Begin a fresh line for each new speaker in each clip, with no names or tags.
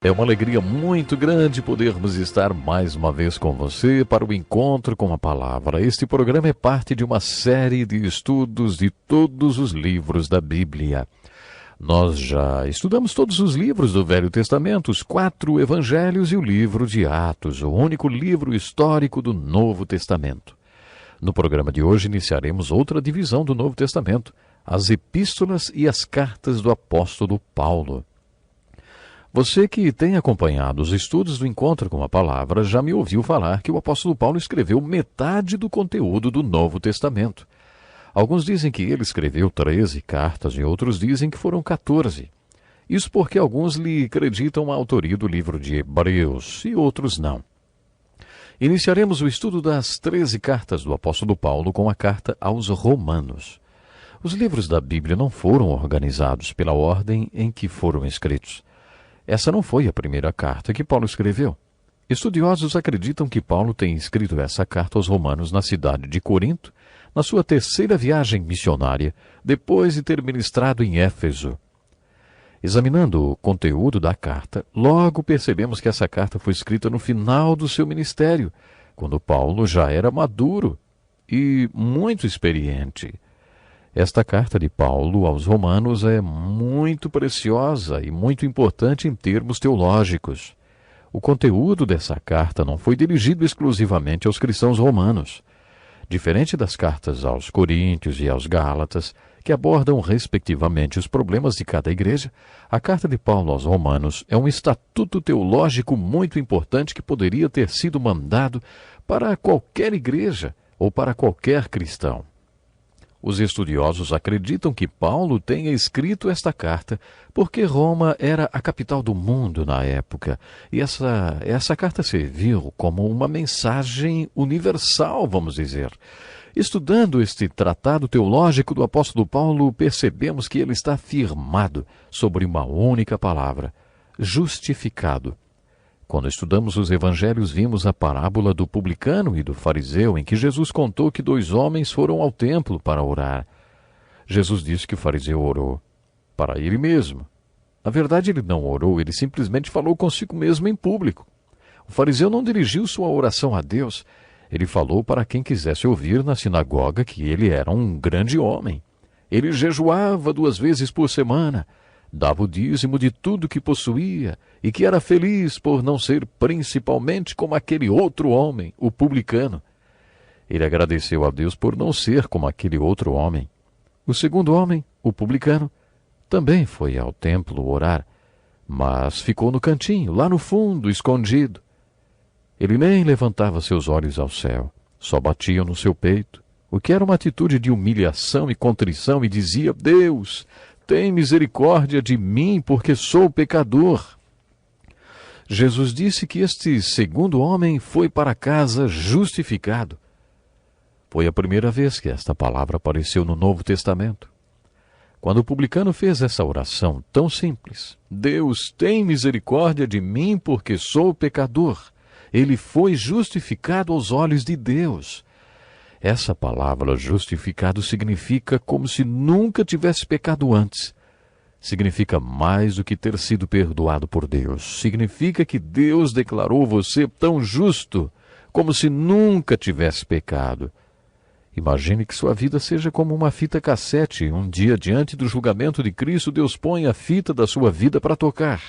É uma alegria muito grande podermos estar mais uma vez com você para o Encontro com a Palavra. Este programa é parte de uma série de estudos de todos os livros da Bíblia. Nós já estudamos todos os livros do Velho Testamento, os 4 evangelhos e o livro de Atos, o único livro histórico do Novo Testamento. No programa de hoje iniciaremos outra divisão do Novo Testamento, as epístolas e as cartas do apóstolo Paulo. Você que tem acompanhado os estudos do Encontro com a Palavra já me ouviu falar que o apóstolo Paulo escreveu metade do conteúdo do Novo Testamento. Alguns dizem que ele escreveu 13 cartas e outros dizem que foram 14. Isso porque alguns lhe acreditam a autoria do livro de Hebreus e outros não. Iniciaremos o estudo das 13 cartas do apóstolo Paulo com a carta aos Romanos. Os livros da Bíblia não foram organizados pela ordem em que foram escritos. Essa não foi a primeira carta que Paulo escreveu. Estudiosos acreditam que Paulo tenha escrito essa carta aos romanos na cidade de Corinto, na sua terceira viagem missionária, depois de ter ministrado em Éfeso. Examinando o conteúdo da carta, logo percebemos que essa carta foi escrita no final do seu ministério, quando Paulo já era maduro e muito experiente. Esta carta de Paulo aos Romanos é muito preciosa e muito importante em termos teológicos. O conteúdo dessa carta não foi dirigido exclusivamente aos cristãos romanos. Diferente das cartas aos Coríntios e aos Gálatas, que abordam respectivamente os problemas de cada igreja, a carta de Paulo aos Romanos é um estatuto teológico muito importante que poderia ter sido mandado para qualquer igreja ou para qualquer cristão. Os estudiosos acreditam que Paulo tenha escrito esta carta porque Roma era a capital do mundo na época, e essa carta serviu como uma mensagem universal, vamos dizer. Estudando este tratado teológico do apóstolo Paulo, percebemos que ele está firmado sobre uma única palavra: justificado. Quando estudamos os evangelhos, vimos a parábola do publicano e do fariseu, em que Jesus contou que 2 homens foram ao templo para orar. Jesus disse que o fariseu orou para ele mesmo. Na verdade, ele não orou, ele simplesmente falou consigo mesmo em público. O fariseu não dirigiu sua oração a Deus. Ele falou para quem quisesse ouvir na sinagoga que ele era um grande homem. Ele jejuava 2 vezes por semana, dava o dízimo de tudo que possuía e que era feliz por não ser principalmente como aquele outro homem, o publicano. Ele agradeceu a Deus por não ser como aquele outro homem. O segundo homem, o publicano, também foi ao templo orar, mas ficou no cantinho, lá no fundo, escondido. Ele nem levantava seus olhos ao céu, só batia no seu peito, o que era uma atitude de humilhação e contrição, e dizia: Deus, tem misericórdia de mim, porque sou pecador. Jesus disse que este segundo homem foi para casa justificado. Foi a primeira vez que esta palavra apareceu no Novo Testamento. Quando o publicano fez essa oração tão simples: Deus, tem misericórdia de mim, porque sou pecador, ele foi justificado aos olhos de Deus. Essa palavra justificado significa como se nunca tivesse pecado antes. Significa mais do que ter sido perdoado por Deus. Significa que Deus declarou você tão justo como se nunca tivesse pecado. Imagine que sua vida seja como uma fita cassete. Um dia, diante do julgamento de Cristo, Deus põe a fita da sua vida para tocar.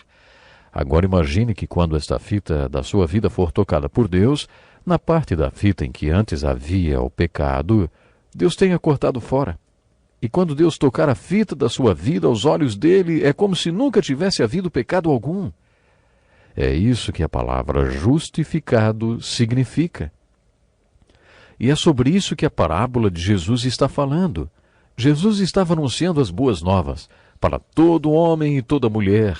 Agora imagine que quando esta fita da sua vida for tocada por Deus, na parte da fita em que antes havia o pecado, Deus tenha cortado fora. E quando Deus tocar a fita da sua vida aos olhos dele, é como se nunca tivesse havido pecado algum. É isso que a palavra justificado significa. E é sobre isso que a parábola de Jesus está falando. Jesus estava anunciando as boas novas para todo homem e toda mulher,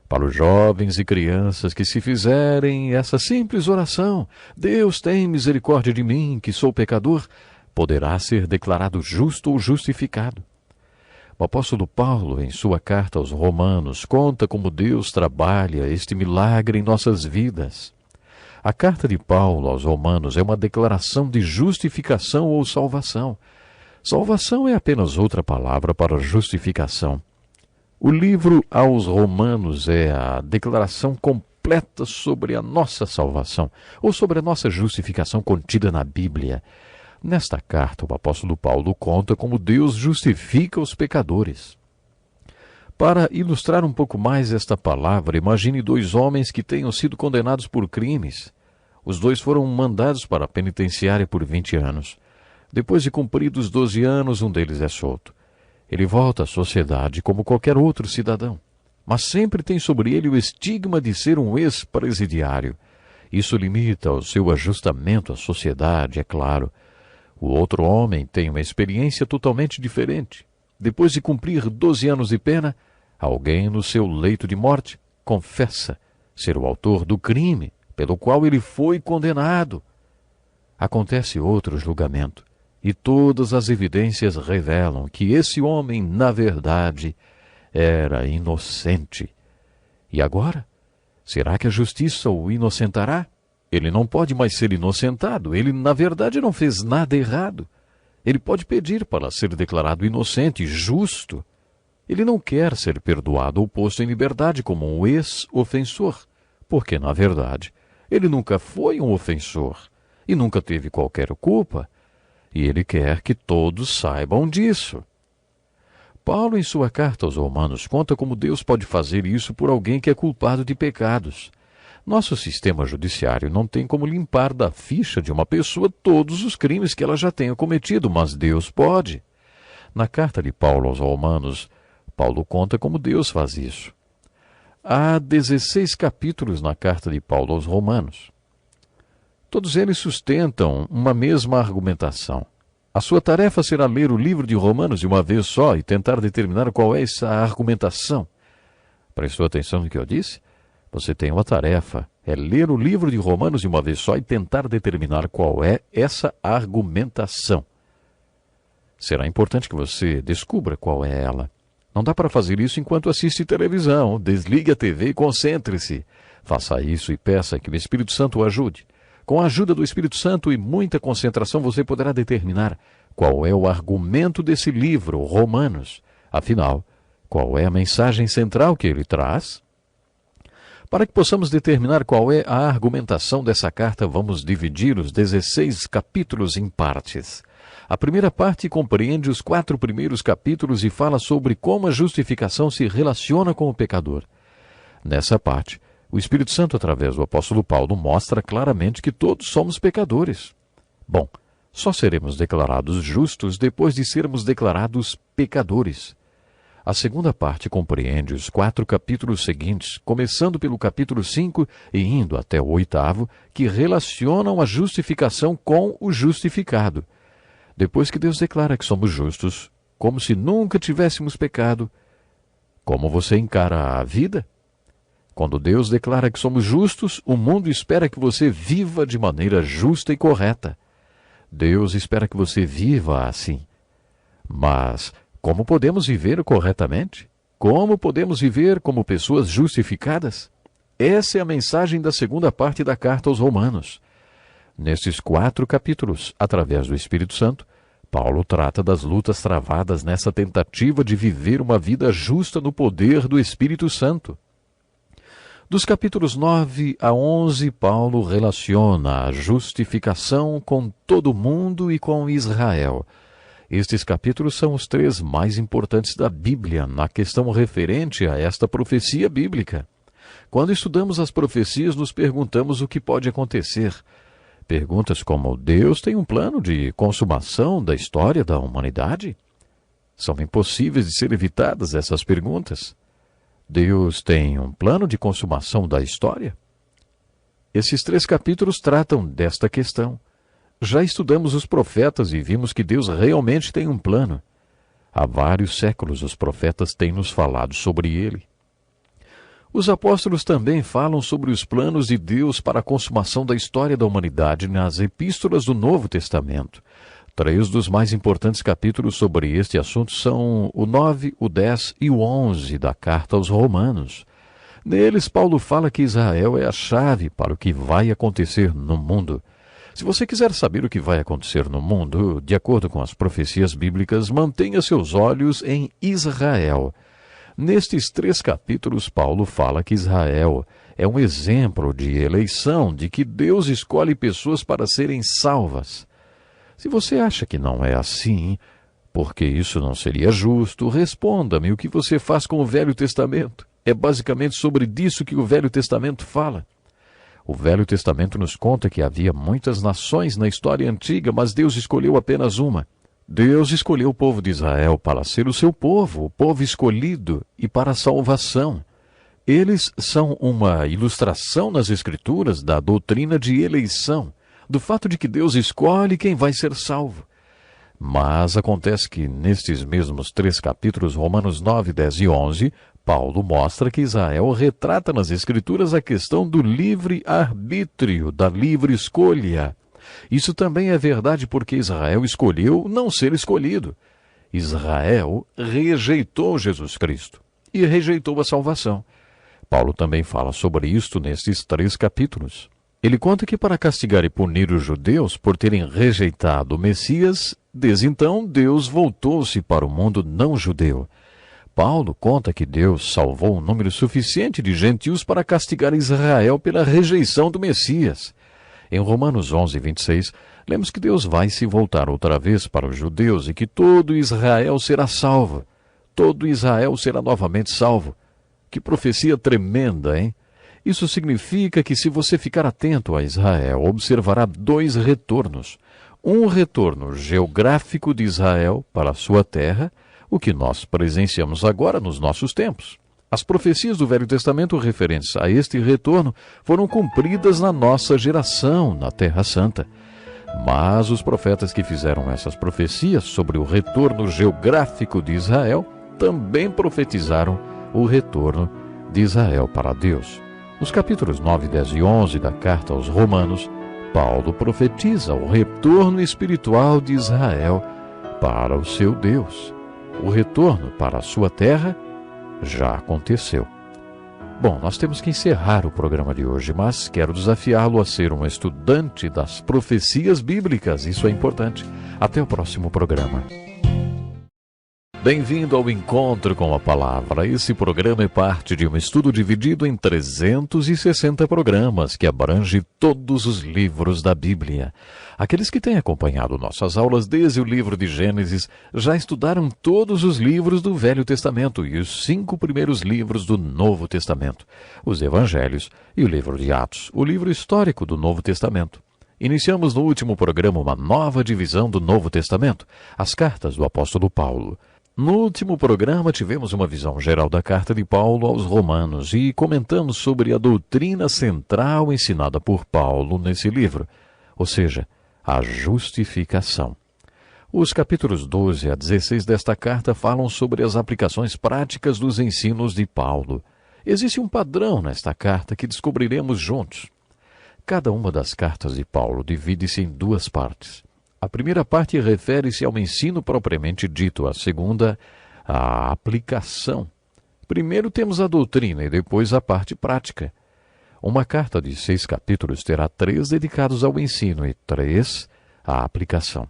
para os jovens e crianças que se fizerem essa simples oração: Deus, tem misericórdia de mim, que sou pecador, poderá ser declarado justo ou justificado. O apóstolo Paulo, em sua carta aos Romanos, conta como Deus trabalha este milagre em nossas vidas. A carta de Paulo aos Romanos é uma declaração de justificação ou salvação. Salvação é apenas outra palavra para justificação. O livro aos Romanos é a declaração completa sobre a nossa salvação, ou sobre a nossa justificação contida na Bíblia. Nesta carta, o apóstolo Paulo conta como Deus justifica os pecadores. Para ilustrar um pouco mais esta palavra, imagine dois homens que tenham sido condenados por crimes. Os dois foram mandados para a penitenciária por 20 anos. Depois de cumpridos 12 anos, um deles é solto. Ele volta à sociedade como qualquer outro cidadão, mas sempre tem sobre ele o estigma de ser um ex-presidiário. Isso limita o seu ajustamento à sociedade, é claro. O outro homem tem uma experiência totalmente diferente. Depois de cumprir 12 anos de pena, alguém no seu leito de morte confessa ser o autor do crime pelo qual ele foi condenado. Acontece outro julgamento, e todas as evidências revelam que esse homem, na verdade, era inocente. E agora? Será que a justiça o inocentará? Ele não pode mais ser inocentado. Ele, na verdade, não fez nada errado. Ele pode pedir para ser declarado inocente, justo. Ele não quer ser perdoado ou posto em liberdade como um ex-ofensor, porque, na verdade, ele nunca foi um ofensor e nunca teve qualquer culpa, e ele quer que todos saibam disso. Paulo, em sua carta aos Romanos, conta como Deus pode fazer isso por alguém que é culpado de pecados. Nosso sistema judiciário não tem como limpar da ficha de uma pessoa todos os crimes que ela já tenha cometido, mas Deus pode. Na carta de Paulo aos Romanos, Paulo conta como Deus faz isso. Há 16 capítulos na carta de Paulo aos Romanos. Todos eles sustentam uma mesma argumentação. A sua tarefa será ler o livro de Romanos de uma vez só e tentar determinar qual é essa argumentação. Prestou atenção no que eu disse? Você tem uma tarefa, é ler o livro de Romanos de uma vez só e tentar determinar qual é essa argumentação. Será importante que você descubra qual é ela. Não dá para fazer isso enquanto assiste televisão. Desligue a TV e concentre-se. Faça isso e peça que o Espírito Santo o ajude. Com a ajuda do Espírito Santo e muita concentração, você poderá determinar qual é o argumento desse livro, Romanos. Afinal, qual é a mensagem central que ele traz? Para que possamos determinar qual é a argumentação dessa carta, vamos dividir os 16 capítulos em partes. A primeira parte compreende os 4 primeiros capítulos e fala sobre como a justificação se relaciona com o pecador. Nessa parte, o Espírito Santo, através do apóstolo Paulo, mostra claramente que todos somos pecadores. Bom, só seremos declarados justos depois de sermos declarados pecadores. A segunda parte compreende os 4 capítulos seguintes, começando pelo capítulo 5 e indo até o 8º, que relacionam a justificação com o justificado. Depois que Deus declara que somos justos, como se nunca tivéssemos pecado, como você encara a vida? Quando Deus declara que somos justos, o mundo espera que você viva de maneira justa e correta. Deus espera que você viva assim. Mas como podemos viver corretamente? Como podemos viver como pessoas justificadas? Essa é a mensagem da segunda parte da carta aos Romanos. Nesses 4 capítulos, através do Espírito Santo, Paulo trata das lutas travadas nessa tentativa de viver uma vida justa no poder do Espírito Santo. Dos capítulos 9 a 11, Paulo relaciona a justificação com todo o mundo e com Israel. Estes capítulos são os 3 mais importantes da Bíblia na questão referente a esta profecia bíblica. Quando estudamos as profecias, nos perguntamos o que pode acontecer. Perguntas como: Deus tem um plano de consumação da história da humanidade? São impossíveis de ser evitadas essas perguntas. Deus tem um plano de consumação da história? Esses 3 capítulos tratam desta questão. Já estudamos os profetas e vimos que Deus realmente tem um plano. Há vários séculos os profetas têm nos falado sobre ele. Os apóstolos também falam sobre os planos de Deus para a consumação da história da humanidade nas epístolas do Novo Testamento. 3 dos mais importantes capítulos sobre este assunto são o 9, o 10 e o 11 da carta aos Romanos. Neles, Paulo fala que Israel é a chave para o que vai acontecer no mundo. Se você quiser saber o que vai acontecer no mundo, de acordo com as profecias bíblicas, mantenha seus olhos em Israel. Nestes 3 capítulos, Paulo fala que Israel é um exemplo de eleição, de que Deus escolhe pessoas para serem salvas. Se você acha que não é assim, porque isso não seria justo, responda-me o que você faz com o Velho Testamento. É basicamente sobre disso que o Velho Testamento fala. O Velho Testamento nos conta que havia muitas nações na história antiga, mas Deus escolheu apenas uma. Deus escolheu o povo de Israel para ser o seu povo, o povo escolhido, e para a salvação. Eles são uma ilustração nas Escrituras da doutrina de eleição, do fato de que Deus escolhe quem vai ser salvo. Mas acontece que nestes mesmos 3 capítulos, Romanos 9, 10 e 11, Paulo mostra que Israel retrata nas Escrituras a questão do livre-arbítrio, da livre escolha. Isso também é verdade porque Israel escolheu não ser escolhido. Israel rejeitou Jesus Cristo e rejeitou a salvação. Paulo também fala sobre isto nestes 3 capítulos. Ele conta que para castigar e punir os judeus por terem rejeitado o Messias, desde então Deus voltou-se para o mundo não judeu. Paulo conta que Deus salvou um número suficiente de gentios para castigar Israel pela rejeição do Messias. Em Romanos 11, 26, lemos que Deus vai se voltar outra vez para os judeus e que todo Israel será salvo. Todo Israel será novamente salvo. Que profecia tremenda, hein? Isso significa que se você ficar atento a Israel, observará 2 retornos. Um retorno geográfico de Israel para a sua terra, o que nós presenciamos agora nos nossos tempos. As profecias do Velho Testamento referentes a este retorno foram cumpridas na nossa geração, na Terra Santa. Mas os profetas que fizeram essas profecias sobre o retorno geográfico de Israel também profetizaram o retorno de Israel para Deus. Nos capítulos 9, 10 e 11 da carta aos Romanos, Paulo profetiza o retorno espiritual de Israel para o seu Deus. O retorno para a sua terra já aconteceu. Bom, nós temos que encerrar o programa de hoje, mas quero desafiá-lo a ser um estudante das profecias bíblicas. Isso é importante. Até o próximo programa. Bem-vindo ao Encontro com a Palavra. Esse programa é parte de um estudo dividido em 360 programas que abrange todos os livros da Bíblia. Aqueles que têm acompanhado nossas aulas desde o livro de Gênesis já estudaram todos os livros do Velho Testamento e os 5 primeiros livros do Novo Testamento, os Evangelhos e o livro de Atos, o livro histórico do Novo Testamento. Iniciamos no último programa uma nova divisão do Novo Testamento, as cartas do apóstolo Paulo. No último programa tivemos uma visão geral da carta de Paulo aos Romanos e comentamos sobre a doutrina central ensinada por Paulo nesse livro, ou seja, a justificação. Os capítulos 12 a 16 desta carta falam sobre as aplicações práticas dos ensinos de Paulo. Existe um padrão nesta carta que descobriremos juntos. Cada uma das cartas de Paulo divide-se em 2 partes. A primeira parte refere-se ao ensino propriamente dito, a segunda, a aplicação. Primeiro temos a doutrina e depois a parte prática. Uma carta de 6 capítulos terá 3 dedicados ao ensino e 3 à aplicação.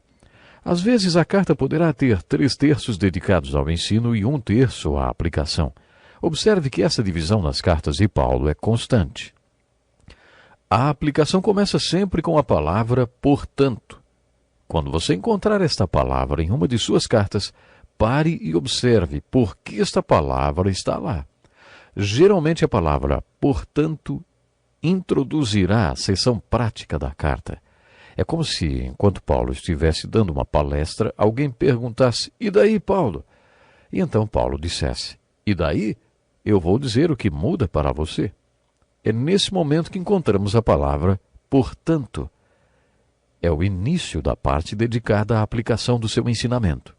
Às vezes a carta poderá ter 3/3 dedicados ao ensino e 1/3 à aplicação. Observe que essa divisão nas cartas de Paulo é constante. A aplicação começa sempre com a palavra portanto. Quando você encontrar esta palavra em uma de suas cartas, pare e observe por que esta palavra está lá. Geralmente a palavra portanto introduzirá a seção prática da carta. É como se, enquanto Paulo estivesse dando uma palestra, alguém perguntasse, e daí, Paulo? E então Paulo dissesse, e daí? Eu vou dizer o que muda para você. É nesse momento que encontramos a palavra portanto. É o início da parte dedicada à aplicação do seu ensinamento.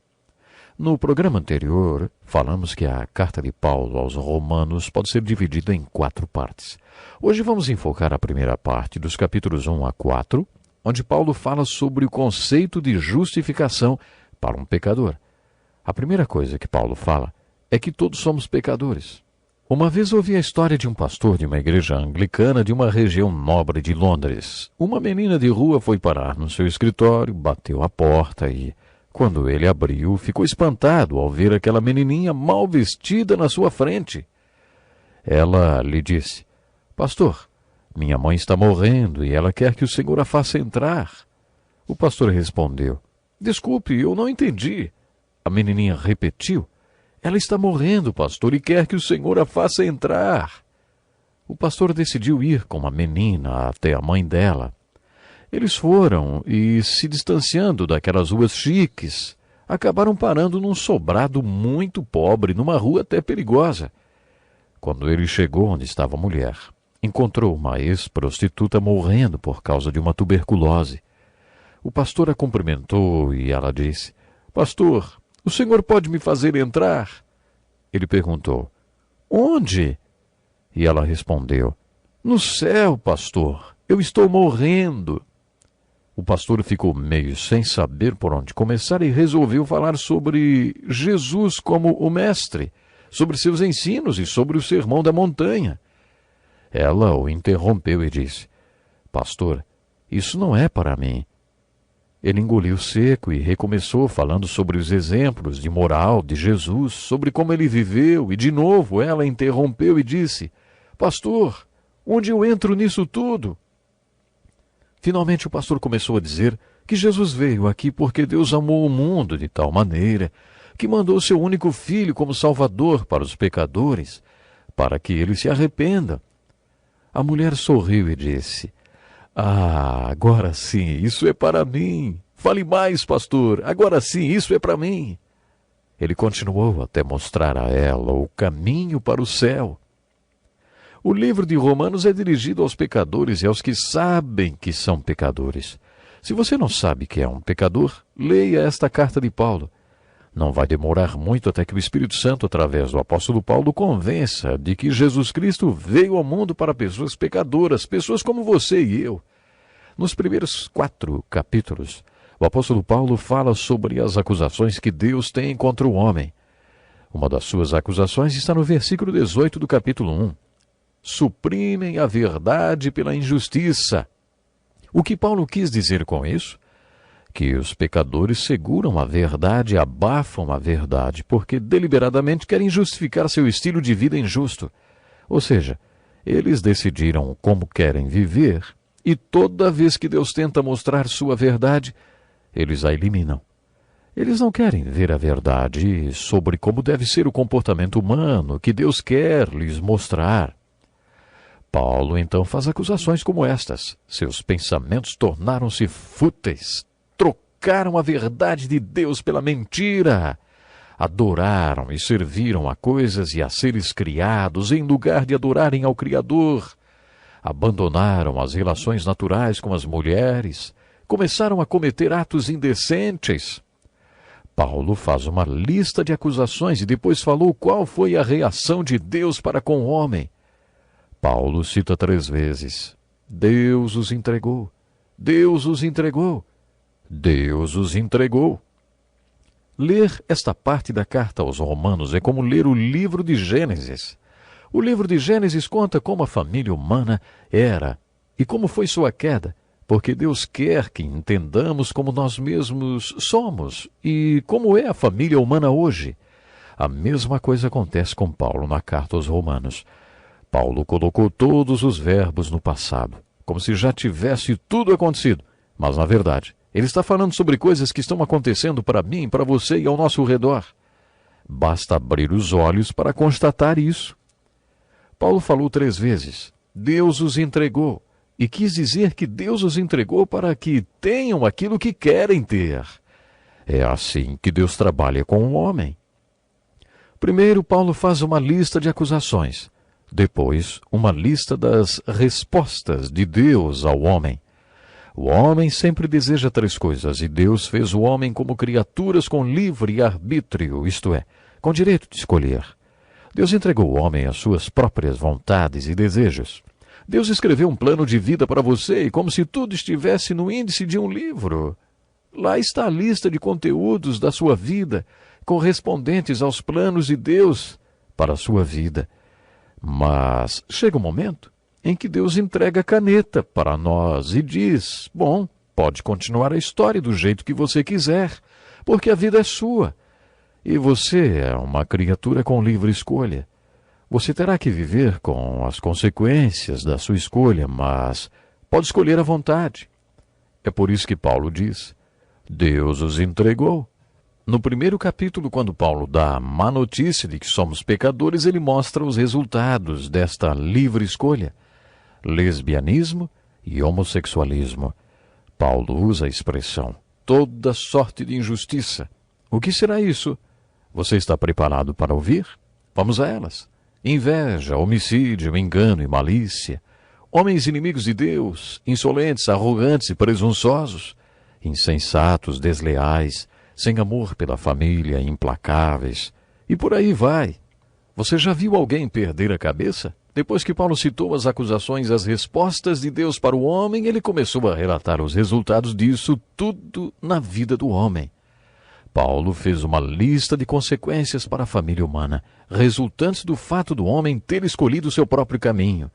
No programa anterior, falamos que a carta de Paulo aos Romanos pode ser dividida em 4 partes. Hoje vamos enfocar a primeira parte, dos capítulos 1 a 4, onde Paulo fala sobre o conceito de justificação para um pecador. A primeira coisa que Paulo fala é que todos somos pecadores. Uma vez ouvi a história de um pastor de uma igreja anglicana de uma região nobre de Londres. Uma menina de rua foi parar no seu escritório, bateu a porta e, Quando ele abriu, ficou espantado ao ver aquela menininha mal vestida na sua frente. Ela lhe disse: Pastor, minha mãe está morrendo e ela quer que o senhor a faça entrar. O pastor respondeu: Desculpe, eu não entendi. A menininha repetiu: Ela está morrendo, pastor, e quer que o senhor a faça entrar. O pastor decidiu ir com a menina até a mãe dela. Eles foram e, se distanciando daquelas ruas chiques, acabaram parando num sobrado muito pobre, numa rua até perigosa. Quando ele chegou onde estava a mulher, encontrou uma ex-prostituta morrendo por causa de uma tuberculose. O pastor a cumprimentou e ela disse: Pastor, o senhor pode me fazer entrar? Ele perguntou: Onde? E ela respondeu: No céu, pastor, eu estou morrendo. O pastor ficou meio sem saber por onde começar e resolveu falar sobre Jesus como o mestre, sobre seus ensinos e sobre o sermão da montanha. Ela o interrompeu e disse: Pastor, isso não é para mim. Ele engoliu seco e recomeçou falando sobre os exemplos de moral de Jesus, sobre como ele viveu, e de novo ela interrompeu e disse: Pastor, onde eu entro nisso tudo? Finalmente o pastor começou a dizer que Jesus veio aqui porque Deus amou o mundo de tal maneira que mandou seu único filho como salvador para os pecadores, para que eles se arrependam. A mulher sorriu e disse: agora sim, isso é para mim. Fale mais, pastor, agora sim, isso é para mim. Ele continuou até mostrar a ela o caminho para o céu. O livro de Romanos é dirigido aos pecadores e aos que sabem que são pecadores. Se você não sabe que é um pecador, leia esta carta de Paulo. Não vai demorar muito até que o Espírito Santo, através do apóstolo Paulo, convença de que Jesus Cristo veio ao mundo para pessoas pecadoras, pessoas como você e eu. Nos primeiros 4 capítulos, o apóstolo Paulo fala sobre as acusações que Deus tem contra o homem. Uma das suas acusações está no versículo 18 do capítulo 1. Suprimem a verdade pela injustiça. O que Paulo quis dizer com isso? Que os pecadores seguram a verdade e abafam a verdade, porque deliberadamente querem justificar seu estilo de vida injusto. Ou seja, eles decidiram como querem viver, e toda vez que Deus tenta mostrar sua verdade, eles a eliminam. Eles não querem ver a verdade sobre como deve ser o comportamento humano que Deus quer lhes mostrar. Paulo então faz acusações como estas. Seus pensamentos tornaram-se fúteis, trocaram a verdade de Deus pela mentira. Adoraram e serviram a coisas e a seres criados em lugar de adorarem ao Criador. Abandonaram as relações naturais com as mulheres. Começaram a cometer atos indecentes. Paulo faz uma lista de acusações e depois falou qual foi a reação de Deus para com o homem. Paulo cita 3 vezes: Deus os entregou, Deus os entregou, Deus os entregou. Ler esta parte da carta aos Romanos é como ler o livro de Gênesis. O livro de Gênesis conta como a família humana era e como foi sua queda, porque Deus quer que entendamos como nós mesmos somos e como é a família humana hoje. A mesma coisa acontece com Paulo na carta aos Romanos. Paulo colocou todos os verbos no passado, como se já tivesse tudo acontecido. Mas, na verdade, ele está falando sobre coisas que estão acontecendo para mim, para você e ao nosso redor. Basta abrir os olhos para constatar isso. Paulo falou 3 vezes: Deus os entregou, e quis dizer que Deus os entregou para que tenham aquilo que querem ter. É assim que Deus trabalha com o homem. Primeiro, Paulo faz uma lista de acusações. Depois, uma lista das respostas de Deus ao homem. O homem sempre deseja 3 coisas, e Deus fez o homem como criaturas com livre arbítrio, isto é, com direito de escolher. Deus entregou o homem às suas próprias vontades e desejos. Deus escreveu um plano de vida para você, como se tudo estivesse no índice de um livro. Lá está a lista de conteúdos da sua vida, correspondentes aos planos de Deus para a sua vida. Mas chega um momento em que Deus entrega a caneta para nós e diz: bom, pode continuar a história do jeito que você quiser, porque a vida é sua. E você é uma criatura com livre escolha. Você terá que viver com as consequências da sua escolha, mas pode escolher à vontade. É por isso que Paulo diz: Deus os entregou. No primeiro capítulo, quando Paulo dá a má notícia de que somos pecadores, ele mostra os resultados desta livre escolha: lesbianismo e homossexualismo. Paulo usa a expressão toda sorte de injustiça. O que será isso? Você está preparado para ouvir? Vamos a elas. Inveja, homicídio, engano e malícia. Homens inimigos de Deus, insolentes, arrogantes e presunçosos. Insensatos, desleais, sem amor pela família, implacáveis. E por aí vai. Você já viu alguém perder a cabeça? Depois que Paulo citou as acusações e as respostas de Deus para o homem, ele começou a relatar os resultados disso tudo na vida do homem. Paulo fez uma lista de consequências para a família humana, resultantes do fato do homem ter escolhido o seu próprio caminho.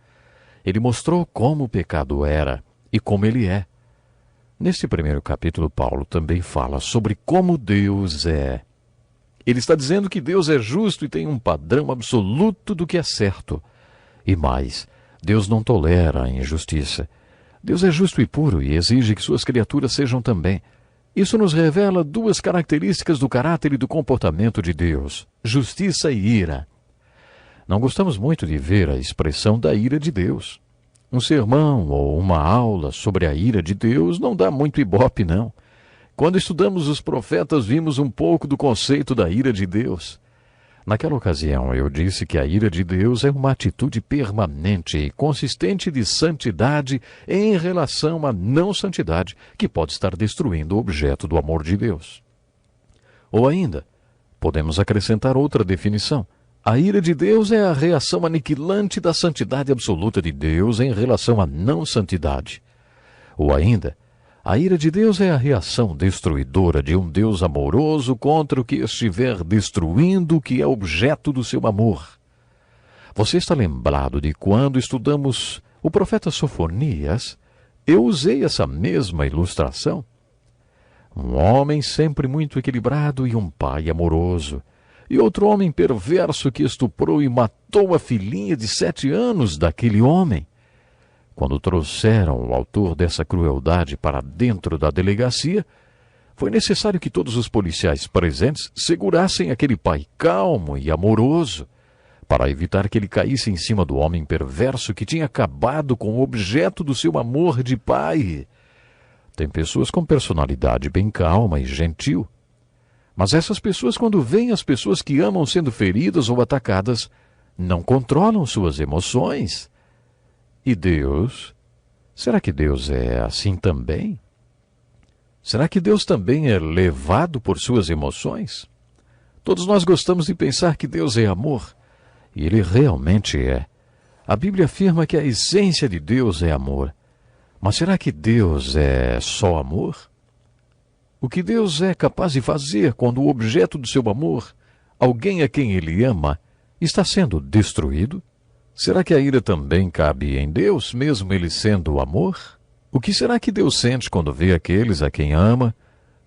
Ele mostrou como o pecado era e como ele é. Neste primeiro capítulo, Paulo também fala sobre como Deus é. Ele está dizendo que Deus é justo e tem um padrão absoluto do que é certo. E mais, Deus não tolera a injustiça. Deus é justo e puro e exige que suas criaturas sejam também. Isso nos revela duas características do caráter e do comportamento de Deus: justiça e ira. Não gostamos muito de ver a expressão da ira de Deus. Um sermão ou uma aula sobre a ira de Deus não dá muito ibope, não. Quando estudamos os profetas, vimos um pouco do conceito da ira de Deus. Naquela ocasião, eu disse que a ira de Deus é uma atitude permanente e consistente de santidade em relação à não santidade, que pode estar destruindo o objeto do amor de Deus. Ou ainda, podemos acrescentar outra definição. A ira de Deus é a reação aniquilante da santidade absoluta de Deus em relação à não santidade. Ou ainda, a ira de Deus é a reação destruidora de um Deus amoroso contra o que estiver destruindo o que é objeto do seu amor. Você está lembrado de quando estudamos o profeta Sofonias? Eu usei essa mesma ilustração. Um homem sempre muito equilibrado e um pai amoroso. E outro homem perverso que estuprou e matou a filhinha de 7 anos daquele homem. Quando trouxeram o autor dessa crueldade para dentro da delegacia, foi necessário que todos os policiais presentes segurassem aquele pai calmo e amoroso, para evitar que ele caísse em cima do homem perverso que tinha acabado com o objeto do seu amor de pai. Tem pessoas com personalidade bem calma e gentil, mas essas pessoas, quando veem as pessoas que amam sendo feridas ou atacadas, não controlam suas emoções. E Deus? Será que Deus é assim também? Será que Deus também é levado por suas emoções? Todos nós gostamos de pensar que Deus é amor, e Ele realmente é. A Bíblia afirma que a essência de Deus é amor. Mas será que Deus é só amor? O que Deus é capaz de fazer quando o objeto do seu amor, alguém a quem Ele ama, está sendo destruído? Será que a ira também cabe em Deus, mesmo Ele sendo o amor? O que será que Deus sente quando vê aqueles a quem ama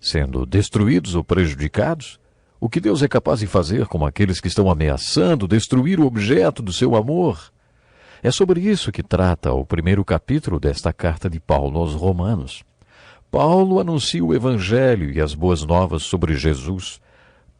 sendo destruídos ou prejudicados? O que Deus é capaz de fazer com aqueles que estão ameaçando destruir o objeto do seu amor? É sobre isso que trata o primeiro capítulo desta carta de Paulo aos Romanos. Paulo anuncia o Evangelho e as boas novas sobre Jesus.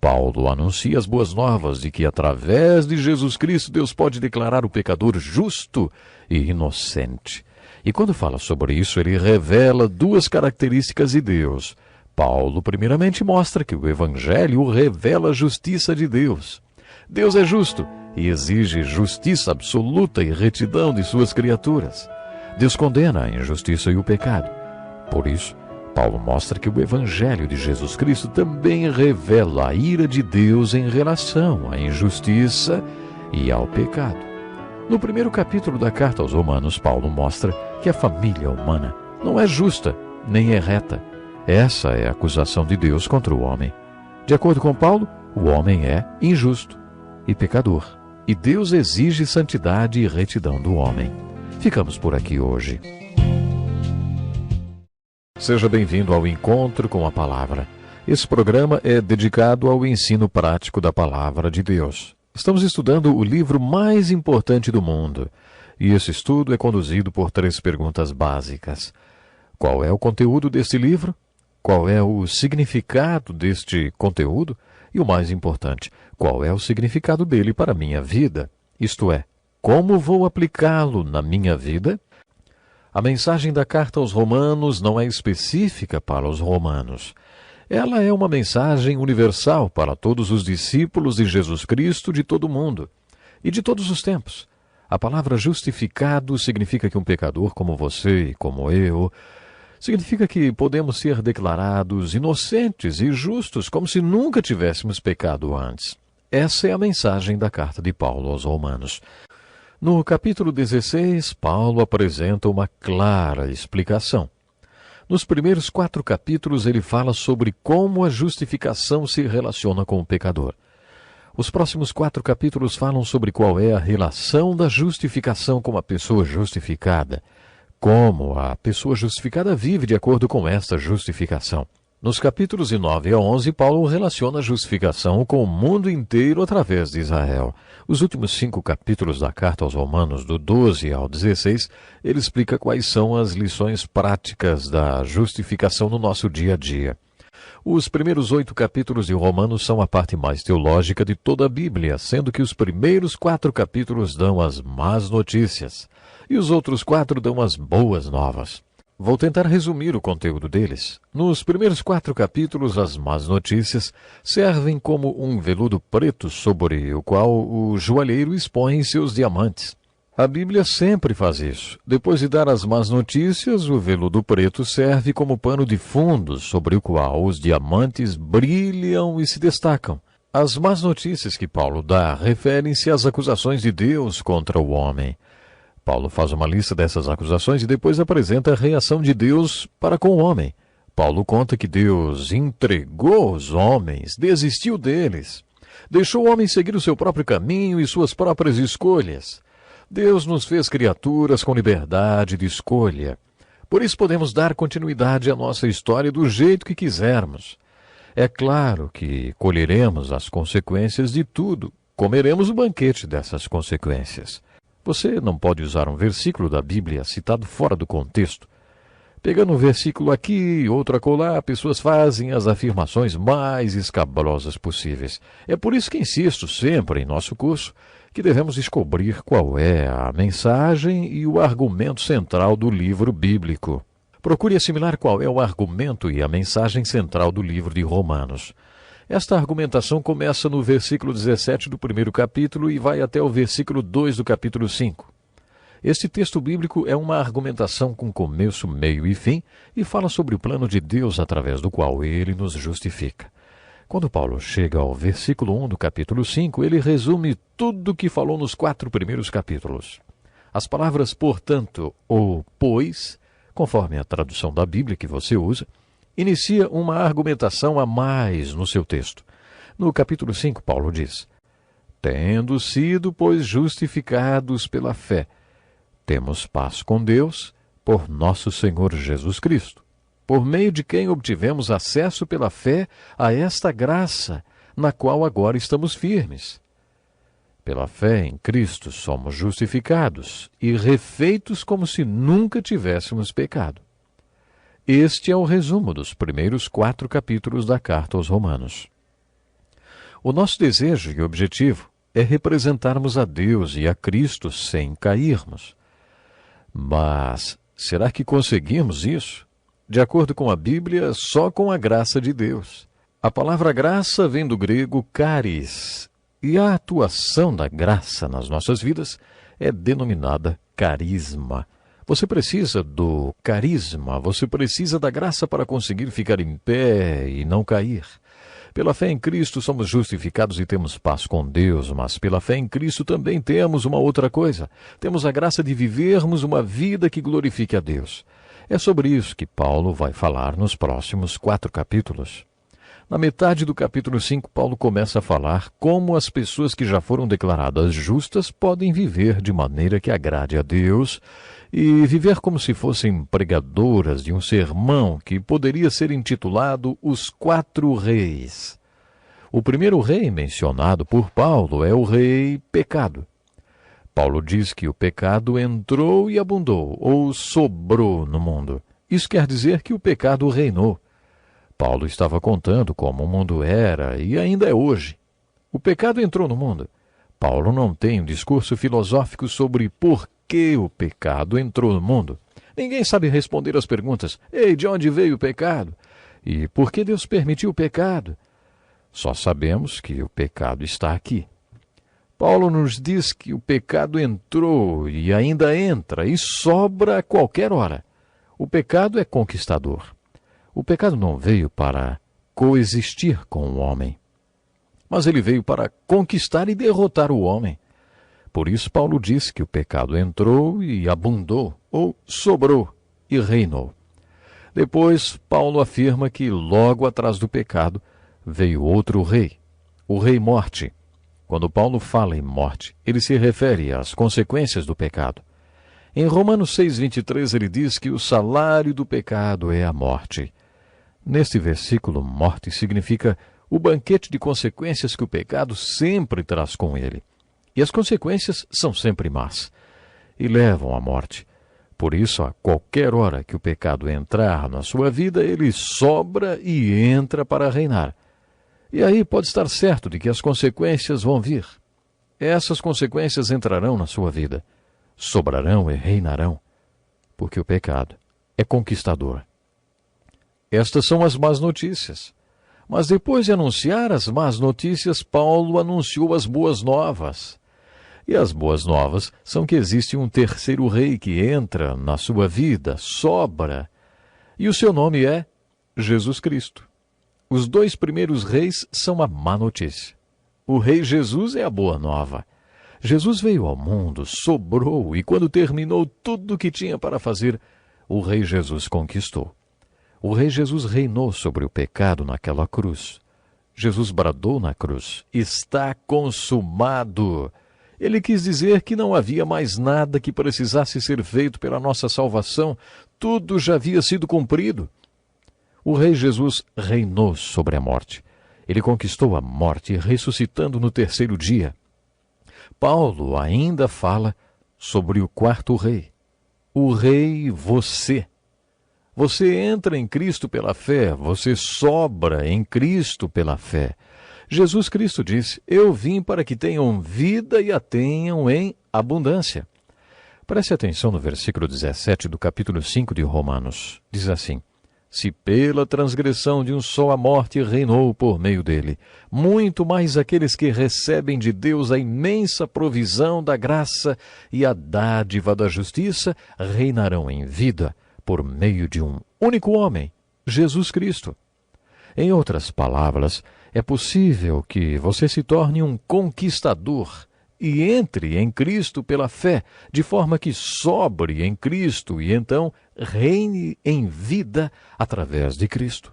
Paulo anuncia as boas novas de que, através de Jesus Cristo, Deus pode declarar o pecador justo e inocente. E quando fala sobre isso, ele revela duas características de Deus. Paulo, primeiramente, mostra que o Evangelho revela a justiça de Deus. Deus é justo e exige justiça absoluta e retidão de suas criaturas. Deus condena a injustiça e o pecado. Por isso, Paulo mostra que o Evangelho de Jesus Cristo também revela a ira de Deus em relação à injustiça e ao pecado. No primeiro capítulo da carta aos Romanos, Paulo mostra que a família humana não é justa nem é reta. Essa é a acusação de Deus contra o homem. De acordo com Paulo, o homem é injusto e pecador, e Deus exige santidade e retidão do homem. Ficamos por aqui hoje. Seja bem-vindo ao Encontro com a Palavra. Esse programa é dedicado ao ensino prático da Palavra de Deus. Estamos estudando o livro mais importante do mundo, e esse estudo é conduzido por 3 perguntas básicas. Qual é o conteúdo deste livro? Qual é o significado deste conteúdo? E o mais importante, qual é o significado dele para a minha vida? Isto é, como vou aplicá-lo na minha vida? A mensagem da carta aos Romanos não é específica para os romanos. Ela é uma mensagem universal para todos os discípulos de Jesus Cristo de todo o mundo e de todos os tempos. A palavra justificado significa que um pecador como você e como eu, significa que podemos ser declarados inocentes e justos como se nunca tivéssemos pecado antes. Essa é a mensagem da carta de Paulo aos Romanos. No capítulo 16, Paulo apresenta uma clara explicação. Nos primeiros 4 capítulos, ele fala sobre como a justificação se relaciona com o pecador. Os próximos 4 capítulos falam sobre qual é a relação da justificação com a pessoa justificada, como a pessoa justificada vive de acordo com esta justificação. Nos capítulos de 9 a 11, Paulo relaciona a justificação com o mundo inteiro através de Israel. Os últimos 5 capítulos da carta aos Romanos, do 12 ao 16, ele explica quais são as lições práticas da justificação no nosso dia a dia. Os primeiros 8 capítulos de Romanos são a parte mais teológica de toda a Bíblia, sendo que os primeiros 4 capítulos dão as más notícias e os outros 4 dão as boas novas. Vou tentar resumir o conteúdo deles. Nos primeiros 4 capítulos, as más notícias servem como um veludo preto sobre o qual o joalheiro expõe seus diamantes. A Bíblia sempre faz isso. Depois de dar as más notícias, o veludo preto serve como pano de fundo sobre o qual os diamantes brilham e se destacam. As más notícias que Paulo dá referem-se às acusações de Deus contra o homem. Paulo faz uma lista dessas acusações e depois apresenta a reação de Deus para com o homem. Paulo conta que Deus entregou os homens, desistiu deles, deixou o homem seguir o seu próprio caminho e suas próprias escolhas. Deus nos fez criaturas com liberdade de escolha. Por isso podemos dar continuidade à nossa história do jeito que quisermos. É claro que colheremos as consequências de tudo, comeremos o banquete dessas consequências. Você não pode usar um versículo da Bíblia citado fora do contexto. Pegando um versículo aqui, outro acolá, pessoas fazem as afirmações mais escabrosas possíveis. É por isso que insisto sempre em nosso curso que devemos descobrir qual é a mensagem e o argumento central do livro bíblico. Procure assimilar qual é o argumento e a mensagem central do livro de Romanos. Esta argumentação começa no versículo 17 do primeiro capítulo e vai até o versículo 2 do capítulo 5. Este texto bíblico é uma argumentação com começo, meio e fim e fala sobre o plano de Deus através do qual ele nos justifica. Quando Paulo chega ao versículo 1 do capítulo 5, ele resume tudo o que falou nos 4 primeiros capítulos. As palavras portanto ou pois, conforme a tradução da Bíblia que você usa, inicia uma argumentação a mais no seu texto. No capítulo 5, Paulo diz: tendo sido, pois, justificados pela fé, temos paz com Deus por nosso Senhor Jesus Cristo, por meio de quem obtivemos acesso pela fé a esta graça, na qual agora estamos firmes. Pela fé em Cristo somos justificados e refeitos como se nunca tivéssemos pecado. Este é o resumo dos primeiros 4 capítulos da carta aos Romanos. O nosso desejo e objetivo é representarmos a Deus e a Cristo sem cairmos. Mas será que conseguimos isso? De acordo com a Bíblia, só com a graça de Deus. A palavra graça vem do grego charis, e a atuação da graça nas nossas vidas é denominada carisma. Você precisa do carisma, você precisa da graça para conseguir ficar em pé e não cair. Pela fé em Cristo somos justificados e temos paz com Deus, mas pela fé em Cristo também temos uma outra coisa. Temos a graça de vivermos uma vida que glorifique a Deus. É sobre isso que Paulo vai falar nos próximos 4 capítulos. Na metade do capítulo 5, Paulo começa a falar como as pessoas que já foram declaradas justas podem viver de maneira que agrade a Deus e viver como se fossem pregadoras de um sermão que poderia ser intitulado Os Quatro Reis. O primeiro rei mencionado por Paulo é o rei pecado. Paulo diz que o pecado entrou e abundou, ou sobrou no mundo. Isso quer dizer que o pecado reinou. Paulo estava contando como o mundo era e ainda é hoje. O pecado entrou no mundo. Paulo não tem um discurso filosófico sobre por que o pecado entrou no mundo. Ninguém sabe responder as perguntas: ei, de onde veio o pecado? E por que Deus permitiu o pecado? Só sabemos que o pecado está aqui. Paulo nos diz que o pecado entrou e ainda entra e sobra a qualquer hora. O pecado é conquistador. O pecado não veio para coexistir com o homem, mas ele veio para conquistar e derrotar o homem. Por isso Paulo diz que o pecado entrou e abundou, ou sobrou e reinou. Depois, Paulo afirma que logo atrás do pecado veio outro rei, o rei morte. Quando Paulo fala em morte, ele se refere às consequências do pecado. Em Romanos 6,23 ele diz que o salário do pecado é a morte. Neste versículo, morte significa o banquete de consequências que o pecado sempre traz com ele. E as consequências são sempre más e levam à morte. Por isso, a qualquer hora que o pecado entrar na sua vida, ele sobra e entra para reinar. E aí pode estar certo de que as consequências vão vir. Essas consequências entrarão na sua vida, sobrarão e reinarão, porque o pecado é conquistador. Estas são as más notícias. Mas depois de anunciar as más notícias, Paulo anunciou as boas novas. E as boas novas são que existe um terceiro rei que entra na sua vida, sobra, e o seu nome é Jesus Cristo. Os dois primeiros reis são a má notícia. O rei Jesus é a boa nova. Jesus veio ao mundo, sobrou, e quando terminou tudo o que tinha para fazer, o rei Jesus conquistou. O rei Jesus reinou sobre o pecado naquela cruz. Jesus bradou na cruz: está consumado. Ele quis dizer que não havia mais nada que precisasse ser feito pela nossa salvação. Tudo já havia sido cumprido. O rei Jesus reinou sobre a morte. Ele conquistou a morte, ressuscitando no terceiro dia. Paulo ainda fala sobre o quarto rei. O rei você. Você entra em Cristo pela fé, você sobra em Cristo pela fé. Jesus Cristo disse: eu vim para que tenham vida e a tenham em abundância. Preste atenção no versículo 17 do capítulo 5 de Romanos. Diz assim: se pela transgressão de um só a morte reinou por meio dele, muito mais aqueles que recebem de Deus a imensa provisão da graça e a dádiva da justiça reinarão em vida por meio de um único homem, Jesus Cristo. Em outras palavras, é possível que você se torne um conquistador e entre em Cristo pela fé, de forma que sobre em Cristo e então reine em vida através de Cristo.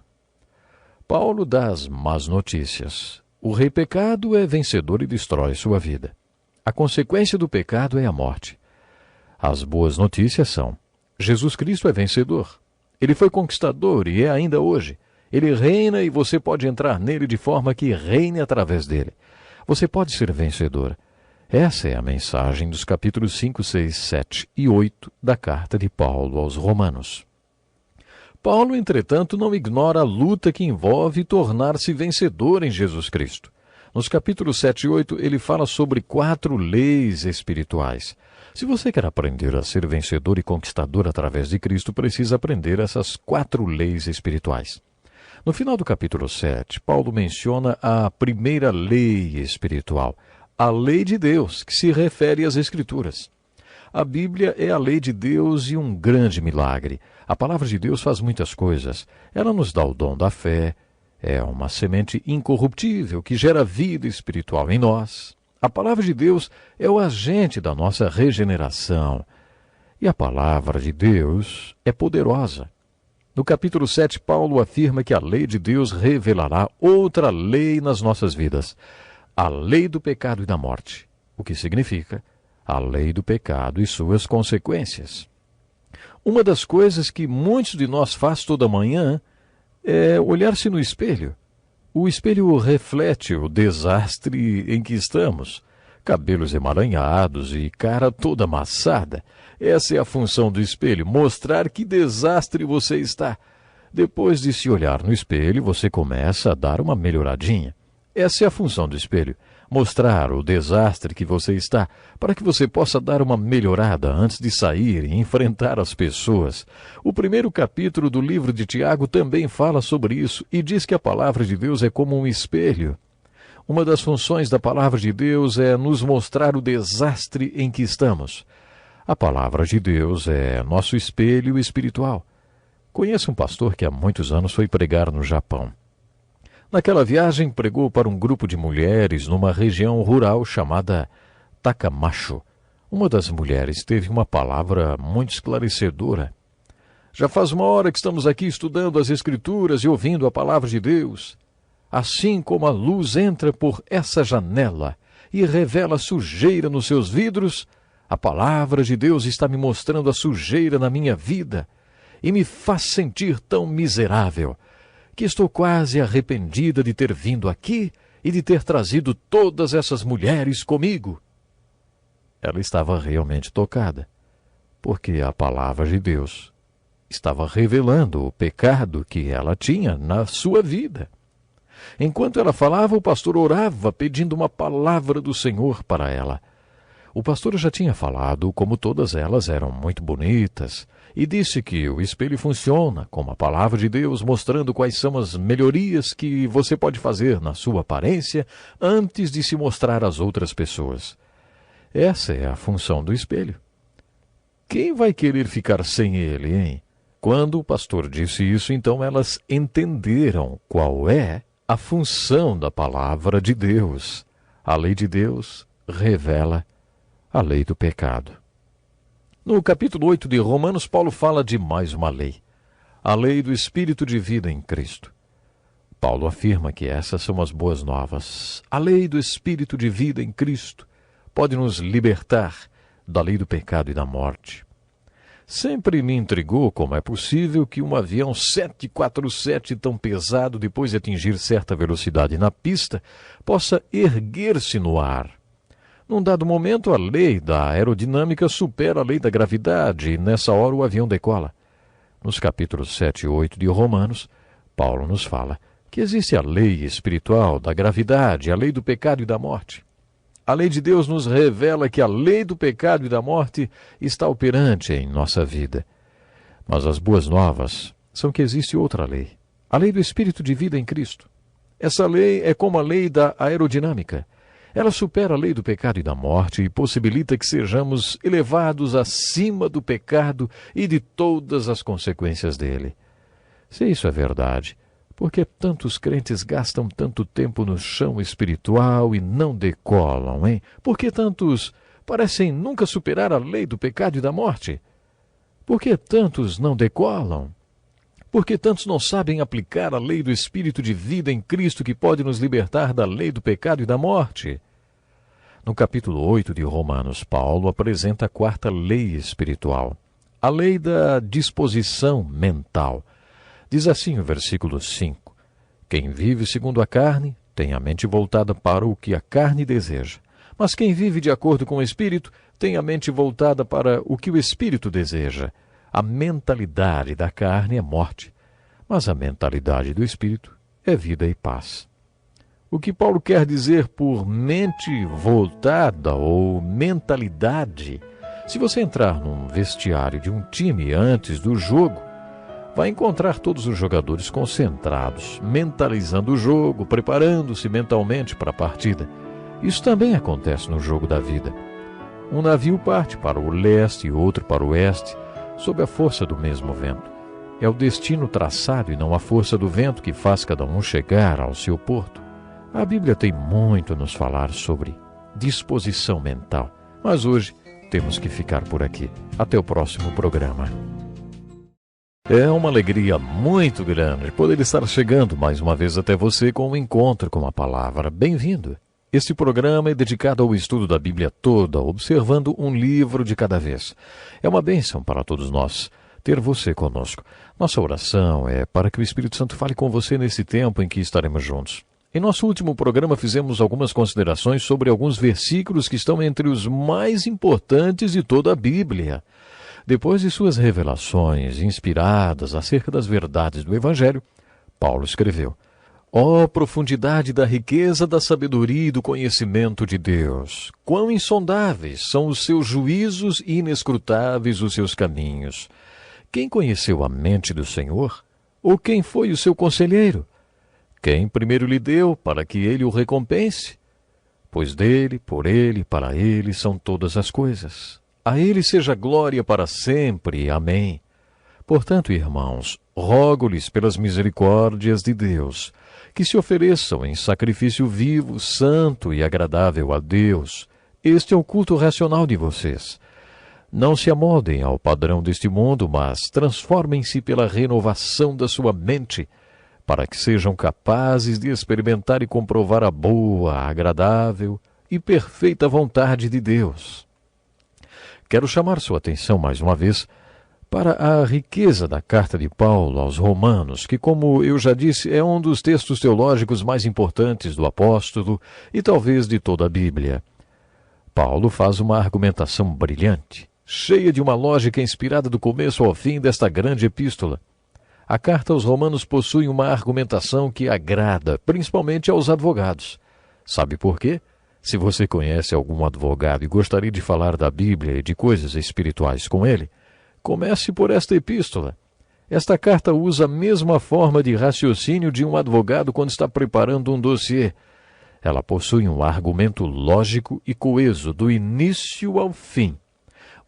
Paulo dá as más notícias. O rei pecado é vencedor e destrói sua vida. A consequência do pecado é a morte. As boas notícias são: Jesus Cristo é vencedor. Ele foi conquistador e é ainda hoje. Ele reina e você pode entrar nele de forma que reine através dele. Você pode ser vencedor. Essa é a mensagem dos capítulos 5, 6, 7 e 8 da carta de Paulo aos Romanos. Paulo, entretanto, não ignora a luta que envolve tornar-se vencedor em Jesus Cristo. Nos capítulos 7 e 8, ele fala sobre 4 leis espirituais. Se você quer aprender a ser vencedor e conquistador através de Cristo, precisa aprender essas 4 leis espirituais. No final do capítulo 7, Paulo menciona a primeira lei espiritual, a lei de Deus, que se refere às Escrituras. A Bíblia é a lei de Deus e um grande milagre. A palavra de Deus faz muitas coisas. Ela nos dá o dom da fé, é uma semente incorruptível que gera vida espiritual em nós. A palavra de Deus é o agente da nossa regeneração. E a palavra de Deus é poderosa. No capítulo 7, Paulo afirma que a lei de Deus revelará outra lei nas nossas vidas, a lei do pecado e da morte, o que significa a lei do pecado e suas consequências. Uma das coisas que muitos de nós faz toda manhã é olhar-se no espelho. O espelho reflete o desastre em que estamos. Cabelos emaranhados e cara toda amassada. Essa é a função do espelho, mostrar que desastre você está. Depois de se olhar no espelho, você começa a dar uma melhoradinha. Essa é a função do espelho, mostrar o desastre que você está, para que você possa dar uma melhorada antes de sair e enfrentar as pessoas. O primeiro capítulo do livro de Tiago também fala sobre isso e diz que a palavra de Deus é como um espelho. Uma das funções da palavra de Deus é nos mostrar o desastre em que estamos. A palavra de Deus é nosso espelho espiritual. Conheço um pastor que há muitos anos foi pregar no Japão. Naquela viagem, pregou para um grupo de mulheres numa região rural chamada Takamatsu. Uma das mulheres teve uma palavra muito esclarecedora. Já faz uma hora que estamos aqui estudando as Escrituras e ouvindo a palavra de Deus. Assim como a luz entra por essa janela e revela sujeira nos seus vidros, a palavra de Deus está me mostrando a sujeira na minha vida e me faz sentir tão miserável que estou quase arrependida de ter vindo aqui e de ter trazido todas essas mulheres comigo. Ela estava realmente tocada, porque a palavra de Deus estava revelando o pecado que ela tinha na sua vida. Enquanto ela falava, o pastor orava, pedindo uma palavra do Senhor para ela. O pastor já tinha falado como todas elas eram muito bonitas, e disse que o espelho funciona como a palavra de Deus, mostrando quais são as melhorias que você pode fazer na sua aparência antes de se mostrar às outras pessoas. Essa é a função do espelho. Quem vai querer ficar sem ele, hein? Quando o pastor disse isso, então elas entenderam qual é a função da palavra de Deus. A lei de Deus revela a lei do pecado. No capítulo 8 de Romanos, Paulo fala de mais uma lei, a lei do Espírito de vida em Cristo. Paulo afirma que essas são as boas novas. A lei do Espírito de vida em Cristo pode nos libertar da lei do pecado e da morte. Sempre me intrigou como é possível que um avião 747 tão pesado, depois de atingir certa velocidade na pista, possa erguer-se no ar. Num dado momento, a lei da aerodinâmica supera a lei da gravidade e, nessa hora, o avião decola. Nos capítulos 7 e 8 de Romanos, Paulo nos fala que existe a lei espiritual da gravidade, a lei do pecado e da morte. A lei de Deus nos revela que a lei do pecado e da morte está operante em nossa vida. Mas as boas novas são que existe outra lei, a lei do Espírito de vida em Cristo. Essa lei é como a lei da aerodinâmica. Ela supera a lei do pecado e da morte e possibilita que sejamos elevados acima do pecado e de todas as consequências dele. Se isso é verdade, por que tantos crentes gastam tanto tempo no chão espiritual e não decolam, hein? Por que tantos parecem nunca superar a lei do pecado e da morte? Por que tantos não decolam? Por que tantos não sabem aplicar a lei do Espírito de vida em Cristo que pode nos libertar da lei do pecado e da morte? No capítulo 8 de Romanos, Paulo apresenta a quarta lei espiritual, a lei da disposição mental. Diz assim o versículo 5: Quem vive segundo a carne tem a mente voltada para o que a carne deseja. Mas quem vive de acordo com o Espírito tem a mente voltada para o que o Espírito deseja. A mentalidade da carne é morte, mas a mentalidade do Espírito é vida e paz. O que Paulo quer dizer por mente voltada ou mentalidade? Se você entrar num vestiário de um time antes do jogo, vai encontrar todos os jogadores concentrados, mentalizando o jogo, preparando-se mentalmente para a partida. Isso também acontece no jogo da vida. Um navio parte para o leste e outro para o oeste, sob a força do mesmo vento. É o destino traçado e não a força do vento que faz cada um chegar ao seu porto. A Bíblia tem muito a nos falar sobre disposição mental, mas hoje temos que ficar por aqui. Até o próximo programa. É uma alegria muito grande poder estar chegando mais uma vez até você com um encontro com a palavra. Bem-vindo! Este programa é dedicado ao estudo da Bíblia toda, observando um livro de cada vez. É uma bênção para todos nós ter você conosco. Nossa oração é para que o Espírito Santo fale com você nesse tempo em que estaremos juntos. Em nosso último programa fizemos algumas considerações sobre alguns versículos que estão entre os mais importantes de toda a Bíblia. Depois de suas revelações inspiradas acerca das verdades do Evangelho, Paulo escreveu: Ó profundidade da riqueza, da sabedoria e do conhecimento de Deus! Quão insondáveis são os seus juízos e inescrutáveis os seus caminhos! Quem conheceu a mente do Senhor? Ou quem foi o seu conselheiro? Quem primeiro lhe deu para que ele o recompense? Pois dele, por ele, para ele são todas as coisas. A ele seja glória para sempre. Amém. Portanto, irmãos, rogo-lhes pelas misericórdias de Deus, que se ofereçam em sacrifício vivo, santo e agradável a Deus. Este é o culto racional de vocês. Não se amoldem ao padrão deste mundo, mas transformem-se pela renovação da sua mente, para que sejam capazes de experimentar e comprovar a boa, agradável e perfeita vontade de Deus. Quero chamar sua atenção mais uma vez para a riqueza da carta de Paulo aos Romanos, que, como eu já disse, é um dos textos teológicos mais importantes do apóstolo e talvez de toda a Bíblia. Paulo faz uma argumentação brilhante, cheia de uma lógica inspirada do começo ao fim desta grande epístola. A carta aos Romanos possui uma argumentação que agrada, principalmente aos advogados. Sabe por quê? Se você conhece algum advogado e gostaria de falar da Bíblia e de coisas espirituais com ele, comece por esta epístola. Esta carta usa a mesma forma de raciocínio de um advogado quando está preparando um dossiê. Ela possui um argumento lógico e coeso, do início ao fim.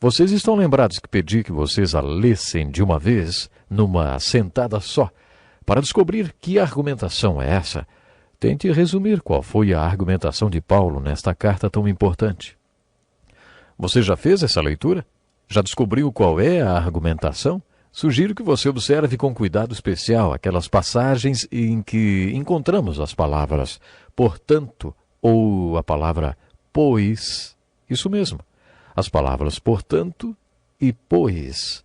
Vocês estão lembrados que pedi que vocês a lessem de uma vez, numa sentada só, para descobrir que argumentação é essa? Tente resumir qual foi a argumentação de Paulo nesta carta tão importante. Você já fez essa leitura? Já descobriu qual é a argumentação? Sugiro que você observe com cuidado especial aquelas passagens em que encontramos as palavras portanto ou a palavra pois. Isso mesmo, as palavras portanto e pois.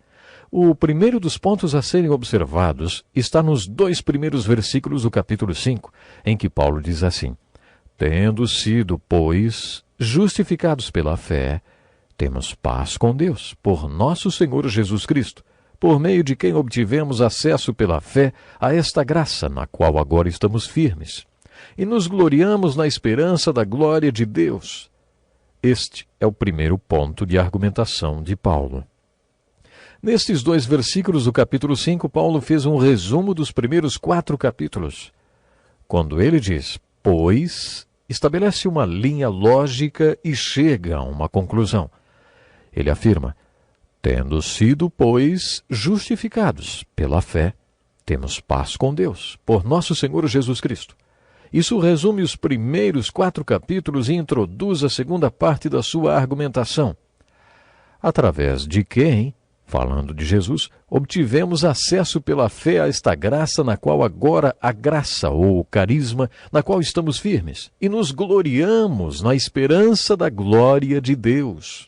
O primeiro dos pontos a serem observados está nos 2 primeiros versículos do capítulo 5, em que Paulo diz assim: Tendo sido, pois, justificados pela fé, temos paz com Deus, por nosso Senhor Jesus Cristo, por meio de quem obtivemos acesso pela fé a esta graça na qual agora estamos firmes, e nos gloriamos na esperança da glória de Deus. Este é o primeiro ponto de argumentação de Paulo. Nestes 2 versículos do capítulo 5, Paulo fez um resumo dos primeiros 4 capítulos. Quando ele diz, pois, estabelece uma linha lógica e chega a uma conclusão. Ele afirma, tendo sido, pois, justificados pela fé, temos paz com Deus, por nosso Senhor Jesus Cristo. Isso resume os primeiros 4 capítulos e introduz a segunda parte da sua argumentação. Através de quem, falando de Jesus, obtivemos acesso pela fé a esta graça na qual agora a graça ou o carisma na qual estamos firmes e nos gloriamos na esperança da glória de Deus.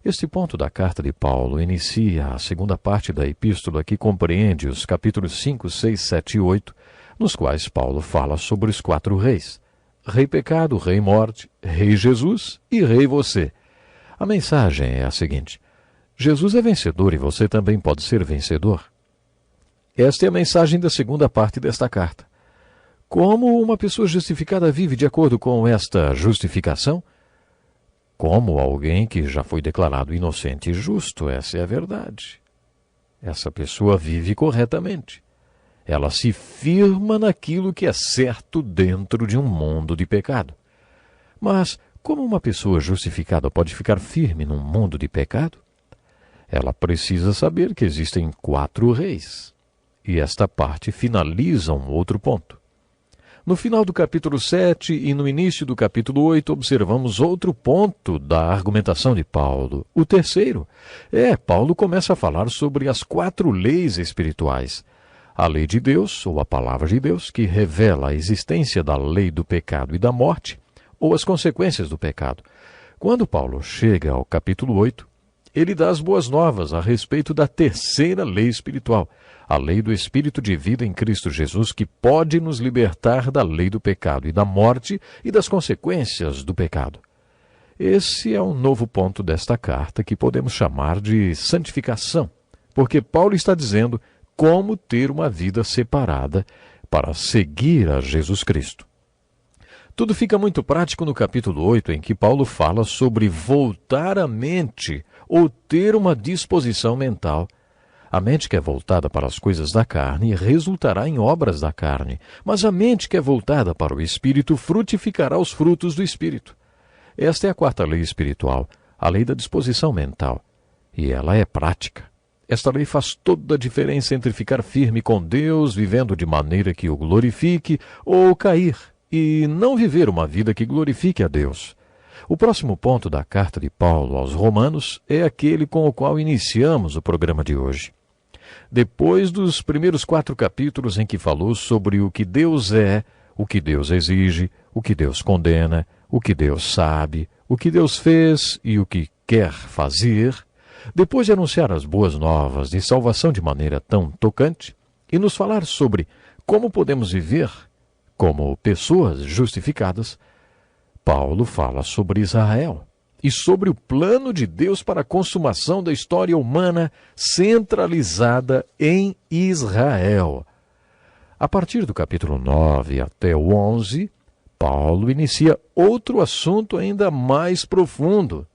Este ponto da carta de Paulo inicia a segunda parte da epístola que compreende os capítulos 5, 6, 7 e 8, nos quais Paulo fala sobre os 4 reis: Rei Pecado, Rei Morte, Rei Jesus e Rei Você. A mensagem é a seguinte: Jesus é vencedor e você também pode ser vencedor. Esta é a mensagem da segunda parte desta carta. Como uma pessoa justificada vive de acordo com esta justificação? Como alguém que já foi declarado inocente e justo, essa é a verdade. Essa pessoa vive corretamente. Ela se firma naquilo que é certo dentro de um mundo de pecado. Mas como uma pessoa justificada pode ficar firme num mundo de pecado? Ela precisa saber que existem 4 reis. E esta parte finaliza um outro ponto. No final do capítulo 7 e no início do capítulo 8, observamos outro ponto da argumentação de Paulo. O terceiro Paulo começa a falar sobre as 4 leis espirituais. A lei de Deus, ou a palavra de Deus, que revela a existência da lei do pecado e da morte, ou as consequências do pecado. Quando Paulo chega ao capítulo 8, ele dá as boas novas a respeito da terceira lei espiritual, a lei do Espírito de vida em Cristo Jesus, que pode nos libertar da lei do pecado e da morte e das consequências do pecado. Esse é um novo ponto desta carta que podemos chamar de santificação, porque Paulo está dizendo como ter uma vida separada para seguir a Jesus Cristo. Tudo fica muito prático no capítulo 8, em que Paulo fala sobre voltar a mente ou ter uma disposição mental. A mente que é voltada para as coisas da carne resultará em obras da carne, mas a mente que é voltada para o Espírito frutificará os frutos do Espírito. Esta é a 4ª lei espiritual, a lei da disposição mental, e ela é prática. Esta lei faz toda a diferença entre ficar firme com Deus, vivendo de maneira que o glorifique, ou cair e não viver uma vida que glorifique a Deus. O próximo ponto da carta de Paulo aos Romanos é aquele com o qual iniciamos o programa de hoje. Depois dos primeiros 4 capítulos em que falou sobre o que Deus é, o que Deus exige, o que Deus condena, o que Deus sabe, o que Deus fez e o que quer fazer, depois de anunciar as boas novas de salvação de maneira tão tocante e nos falar sobre como podemos viver como pessoas justificadas, Paulo fala sobre Israel e sobre o plano de Deus para a consumação da história humana centralizada em Israel. A partir do capítulo 9 até o 11, Paulo inicia outro assunto ainda mais profundo.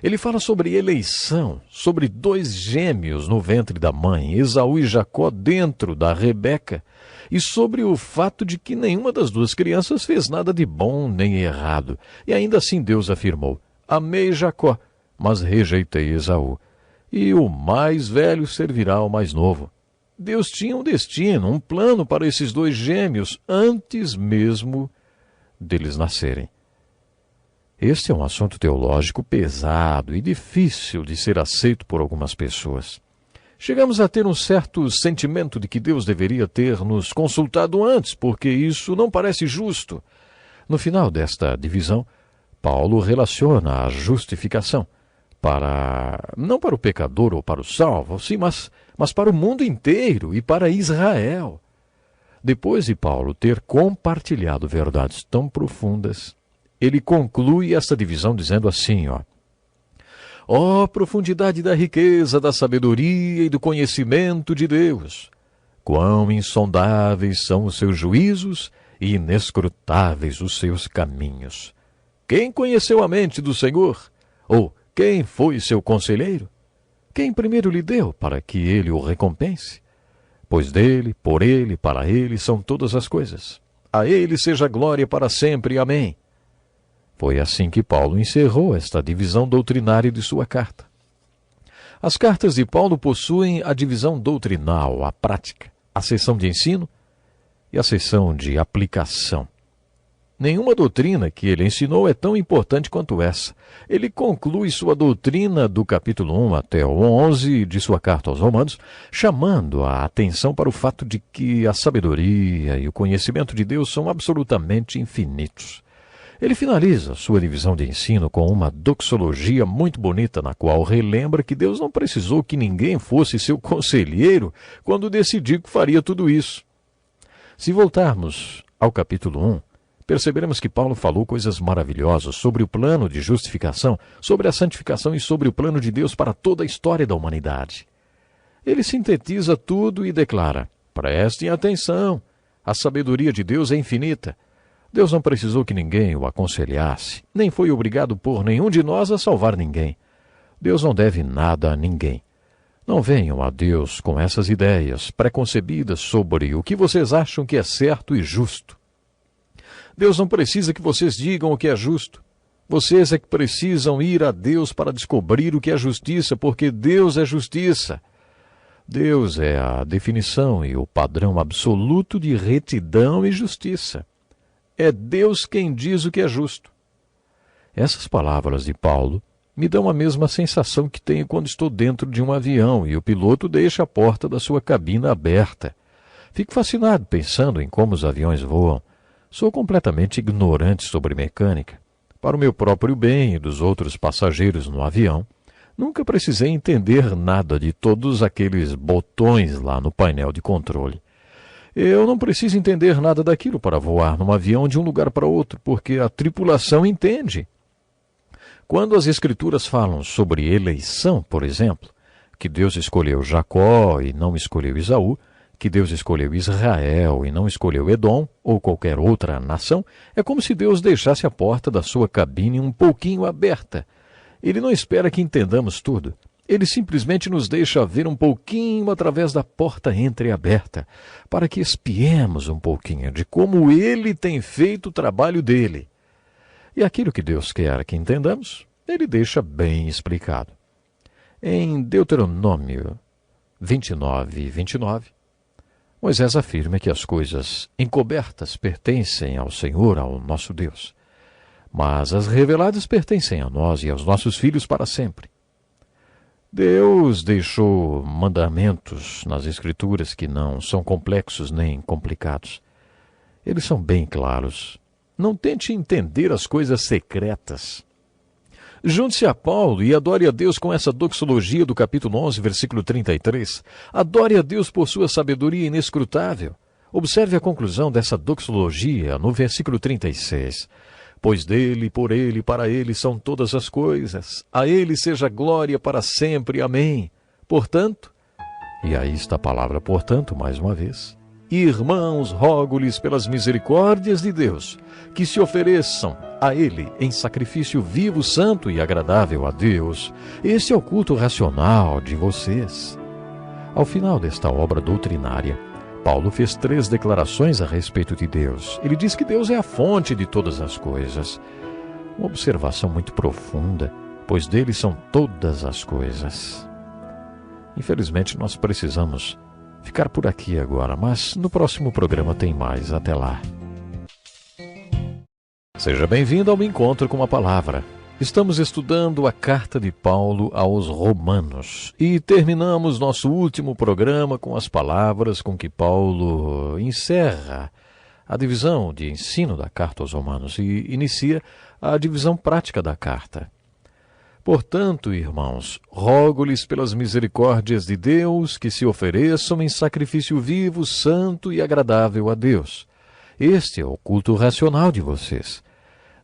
Ele fala sobre eleição, sobre 2 gêmeos no ventre da mãe, Esaú e Jacó dentro da Rebeca, e sobre o fato de que nenhuma das 2 crianças fez nada de bom nem errado. E ainda assim Deus afirmou: amei Jacó, mas rejeitei Esaú, e o mais velho servirá ao mais novo. Deus tinha um destino, um plano para esses 2 gêmeos antes mesmo deles nascerem. Este é um assunto teológico pesado e difícil de ser aceito por algumas pessoas. Chegamos a ter um certo sentimento de que Deus deveria ter nos consultado antes, porque isso não parece justo. No final desta divisão, Paulo relaciona a justificação não para o pecador ou para o salvo, sim, mas para o mundo inteiro e para Israel. Depois de Paulo ter compartilhado verdades tão profundas, ele conclui esta divisão dizendo assim, ó profundidade da riqueza, da sabedoria e do conhecimento de Deus! Quão insondáveis são os seus juízos e inescrutáveis os seus caminhos! Quem conheceu a mente do Senhor? Ou quem foi seu conselheiro? Quem primeiro lhe deu para que ele o recompense? Pois dele, por ele, para ele são todas as coisas. A ele seja glória para sempre. Amém. Foi assim que Paulo encerrou esta divisão doutrinária de sua carta. As cartas de Paulo possuem a divisão doutrinal, a prática, a seção de ensino e a seção de aplicação. Nenhuma doutrina que ele ensinou é tão importante quanto essa. Ele conclui sua doutrina do capítulo 1 até o 11 de sua carta aos Romanos, chamando a atenção para o fato de que a sabedoria e o conhecimento de Deus são absolutamente infinitos. Ele finaliza sua divisão de ensino com uma doxologia muito bonita, na qual relembra que Deus não precisou que ninguém fosse seu conselheiro quando decidiu que faria tudo isso. Se voltarmos ao capítulo 1, perceberemos que Paulo falou coisas maravilhosas sobre o plano de justificação, sobre a santificação e sobre o plano de Deus para toda a história da humanidade. Ele sintetiza tudo e declara: prestem atenção, a sabedoria de Deus é infinita. Deus não precisou que ninguém o aconselhasse, nem foi obrigado por nenhum de nós a salvar ninguém. Deus não deve nada a ninguém. Não venham a Deus com essas ideias preconcebidas sobre o que vocês acham que é certo e justo. Deus não precisa que vocês digam o que é justo. Vocês é que precisam ir a Deus para descobrir o que é justiça, porque Deus é justiça. Deus é a definição e o padrão absoluto de retidão e justiça. É Deus quem diz o que é justo. Essas palavras de Paulo me dão a mesma sensação que tenho quando estou dentro de um avião e o piloto deixa a porta da sua cabina aberta. Fico fascinado pensando em como os aviões voam. Sou completamente ignorante sobre mecânica. Para o meu próprio bem e dos outros passageiros no avião, nunca precisei entender nada de todos aqueles botões lá no painel de controle. Eu não preciso entender nada daquilo para voar num avião de um lugar para outro, porque a tripulação entende. Quando as Escrituras falam sobre eleição, por exemplo, que Deus escolheu Jacó e não escolheu Esaú, que Deus escolheu Israel e não escolheu Edom ou qualquer outra nação, é como se Deus deixasse a porta da sua cabine um pouquinho aberta. Ele não espera que entendamos tudo. Ele simplesmente nos deixa ver um pouquinho através da porta entreaberta, para que espiemos um pouquinho de como Ele tem feito o trabalho dele. E aquilo que Deus quer que entendamos, Ele deixa bem explicado. Em Deuteronômio 29:29, Moisés afirma que as coisas encobertas pertencem ao Senhor, ao nosso Deus, mas as reveladas pertencem a nós e aos nossos filhos para sempre. Deus deixou mandamentos nas Escrituras que não são complexos nem complicados. Eles são bem claros. Não tente entender as coisas secretas. Junte-se a Paulo e adore a Deus com essa doxologia do capítulo 11, versículo 33. Adore a Deus por sua sabedoria inescrutável. Observe a conclusão dessa doxologia no versículo 36. Pois dele, por ele, para ele são todas as coisas. A ele seja glória para sempre. Amém. Portanto, e aí está a palavra portanto, mais uma vez. Irmãos, rogo-lhes pelas misericórdias de Deus, que se ofereçam a Ele em sacrifício vivo, santo e agradável a Deus. Este é o culto racional de vocês. Ao final desta obra doutrinária, Paulo fez 3 declarações a respeito de Deus. Ele diz que Deus é a fonte de todas as coisas. Uma observação muito profunda, pois dele são todas as coisas. Infelizmente, nós precisamos ficar por aqui agora, mas no próximo programa tem mais. Até lá. Seja bem-vindo ao Encontro com a Palavra. Estamos estudando a carta de Paulo aos Romanos e terminamos nosso último programa com as palavras com que Paulo encerra a divisão de ensino da carta aos Romanos e inicia a divisão prática da carta. Portanto, irmãos, rogo-lhes pelas misericórdias de Deus que se ofereçam em sacrifício vivo, santo e agradável a Deus. Este é o culto racional de vocês.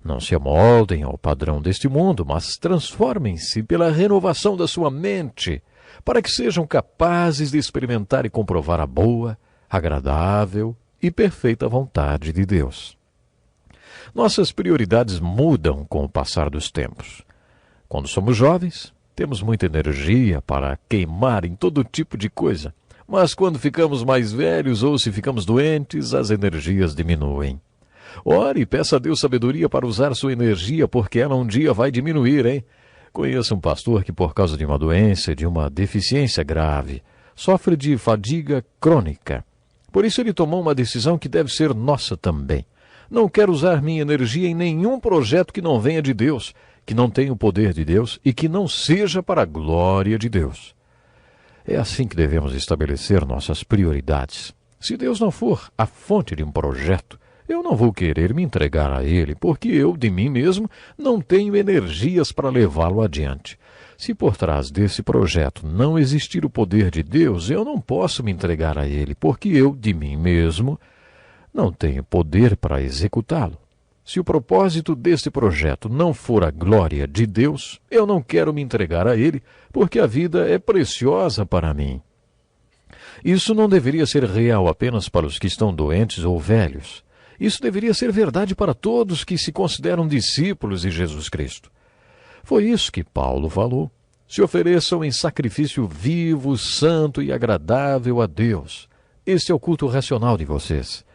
Não se amoldem ao padrão deste mundo, mas transformem-se pela renovação da sua mente, para que sejam capazes de experimentar e comprovar a boa, agradável e perfeita vontade de Deus. Nossas prioridades mudam com o passar dos tempos. Quando somos jovens, temos muita energia para queimar em todo tipo de coisa. Mas quando ficamos mais velhos ou se ficamos doentes, as energias diminuem. Ore e peça a Deus sabedoria para usar sua energia, porque ela um dia vai diminuir, hein? Conheço um pastor que, por causa de uma doença, de uma deficiência grave, sofre de fadiga crônica. Por isso ele tomou uma decisão que deve ser nossa também. Não quero usar minha energia em nenhum projeto que não venha de Deus, que não tenha o poder de Deus e que não seja para a glória de Deus. É assim que devemos estabelecer nossas prioridades. Se Deus não for a fonte de um projeto, eu não vou querer me entregar a Ele, porque eu, de mim mesmo, não tenho energias para levá-lo adiante. Se por trás desse projeto não existir o poder de Deus, eu não posso me entregar a Ele, porque eu, de mim mesmo, não tenho poder para executá-lo. Se o propósito deste projeto não for a glória de Deus, eu não quero me entregar a Ele, porque a vida é preciosa para mim. Isso não deveria ser real apenas para os que estão doentes ou velhos. Isso deveria ser verdade para todos que se consideram discípulos de Jesus Cristo. Foi isso que Paulo falou. Se ofereçam em sacrifício vivo, santo e agradável a Deus. Este é o culto racional de vocês.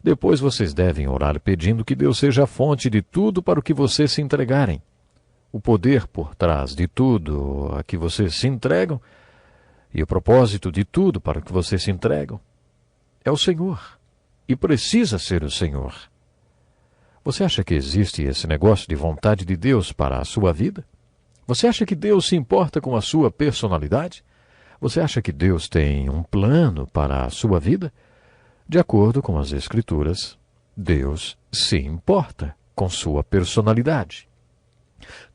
Depois vocês devem orar pedindo que Deus seja a fonte de tudo para o que vocês se entregarem. O poder por trás de tudo a que vocês se entregam E o propósito de tudo para que você se entregue é o Senhor. E precisa ser o Senhor. Você acha que existe esse negócio de vontade de Deus para a sua vida? Você acha que Deus se importa com a sua personalidade? Você acha que Deus tem um plano para a sua vida? De acordo com as Escrituras, Deus se importa com sua personalidade.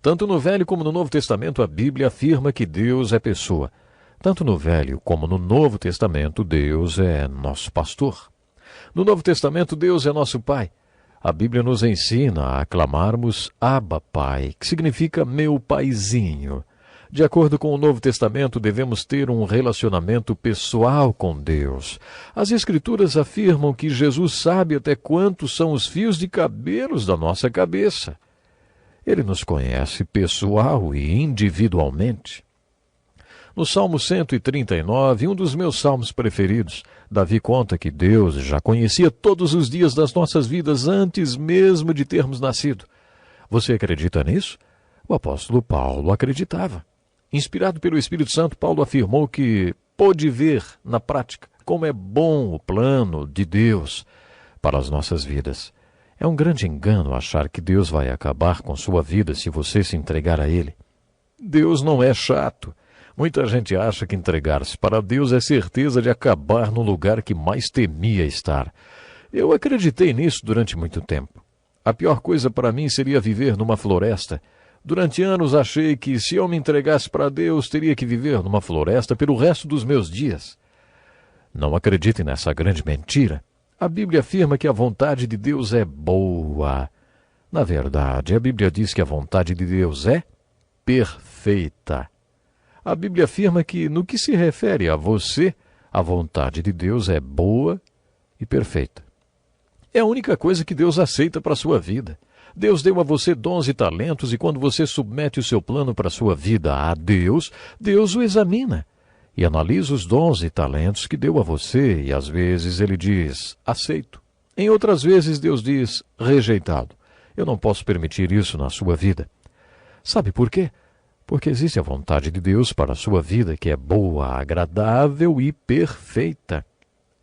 Tanto no Velho como no Novo Testamento, a Bíblia afirma que Deus é pessoa. Tanto no Velho como no Novo Testamento, Deus é nosso pastor. No Novo Testamento, Deus é nosso Pai. A Bíblia nos ensina a aclamarmos Abba Pai, que significa meu paizinho. De acordo com o Novo Testamento, devemos ter um relacionamento pessoal com Deus. As Escrituras afirmam que Jesus sabe até quantos são os fios de cabelos da nossa cabeça. Ele nos conhece pessoal e individualmente. No Salmo 139, um dos meus salmos preferidos, Davi conta que Deus já conhecia todos os dias das nossas vidas antes mesmo de termos nascido. Você acredita nisso? O apóstolo Paulo acreditava. Inspirado pelo Espírito Santo, Paulo afirmou que pôde ver, na prática, como é bom o plano de Deus para as nossas vidas. É um grande engano achar que Deus vai acabar com sua vida se você se entregar a Ele. Deus não é chato. Muita gente acha que entregar-se para Deus é certeza de acabar no lugar que mais temia estar. Eu acreditei nisso durante muito tempo. A pior coisa para mim seria viver numa floresta. Durante anos achei que se eu me entregasse para Deus, teria que viver numa floresta pelo resto dos meus dias. Não acreditem nessa grande mentira. A Bíblia afirma que a vontade de Deus é boa. Na verdade, a Bíblia diz que a vontade de Deus é perfeita. A Bíblia afirma que, no que se refere a você, a vontade de Deus é boa e perfeita. É a única coisa que Deus aceita para a sua vida. Deus deu a você dons e talentos e quando você submete o seu plano para a sua vida a Deus, Deus o examina e analisa os dons e talentos que deu a você e às vezes Ele diz, aceito. Em outras vezes Deus diz, rejeitado. Eu não posso permitir isso na sua vida. Sabe por quê? Porque existe a vontade de Deus para a sua vida que é boa, agradável e perfeita.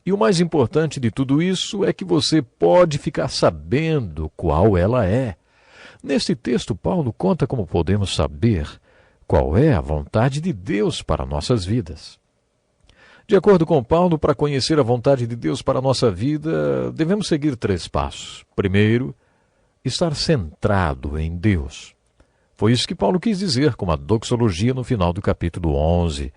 E o mais importante de tudo isso é que você pode ficar sabendo qual ela é. Neste texto, Paulo conta como podemos saber qual é a vontade de Deus para nossas vidas. De acordo com Paulo, para conhecer a vontade de Deus para a nossa vida, devemos seguir 3 passos. Primeiro, estar centrado em Deus. Foi isso que Paulo quis dizer com a doxologia no final do capítulo 11.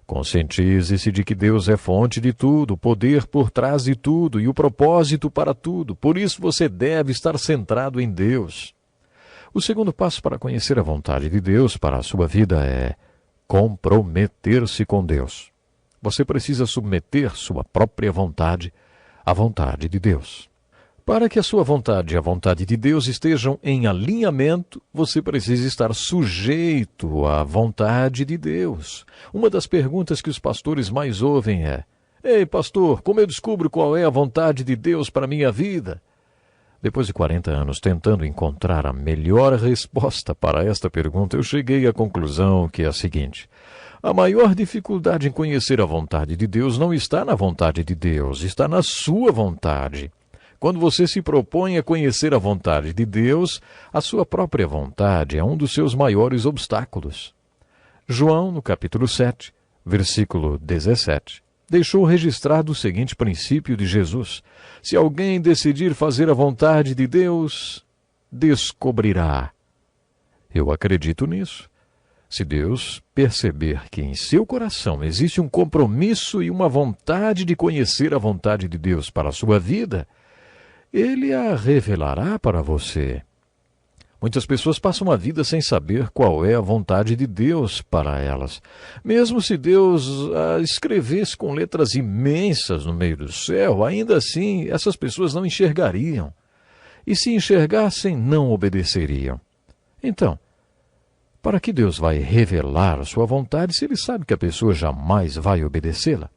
Conscientize-se de que Deus é fonte de tudo, o poder por trás de tudo e o propósito para tudo. Por isso você deve estar centrado em Deus. O segundo passo para conhecer a vontade de Deus para a sua vida é comprometer-se com Deus. Você precisa submeter sua própria vontade à vontade de Deus. Para que a sua vontade e a vontade de Deus estejam em alinhamento, você precisa estar sujeito à vontade de Deus. Uma das perguntas que os pastores mais ouvem é: ei, pastor, como eu descubro qual é a vontade de Deus para a minha vida? Depois de 40 anos tentando encontrar a melhor resposta para esta pergunta, eu cheguei à conclusão que é a seguinte: a maior dificuldade em conhecer a vontade de Deus não está na vontade de Deus, está na sua vontade. Quando você se propõe a conhecer a vontade de Deus, a sua própria vontade é um dos seus maiores obstáculos. João, no capítulo 7, versículo 17, deixou registrado o seguinte princípio de Jesus: se alguém decidir fazer a vontade de Deus, descobrirá. Eu acredito nisso. Se Deus perceber que em seu coração existe um compromisso e uma vontade de conhecer a vontade de Deus para a sua vida, Ele a revelará para você. Muitas pessoas passam a vida sem saber qual é a vontade de Deus para elas. Mesmo se Deus a escrevesse com letras imensas no meio do céu, ainda assim essas pessoas não enxergariam. E se enxergassem, não obedeceriam. Então, para que Deus vai revelar a sua vontade se Ele sabe que a pessoa jamais vai obedecê-la?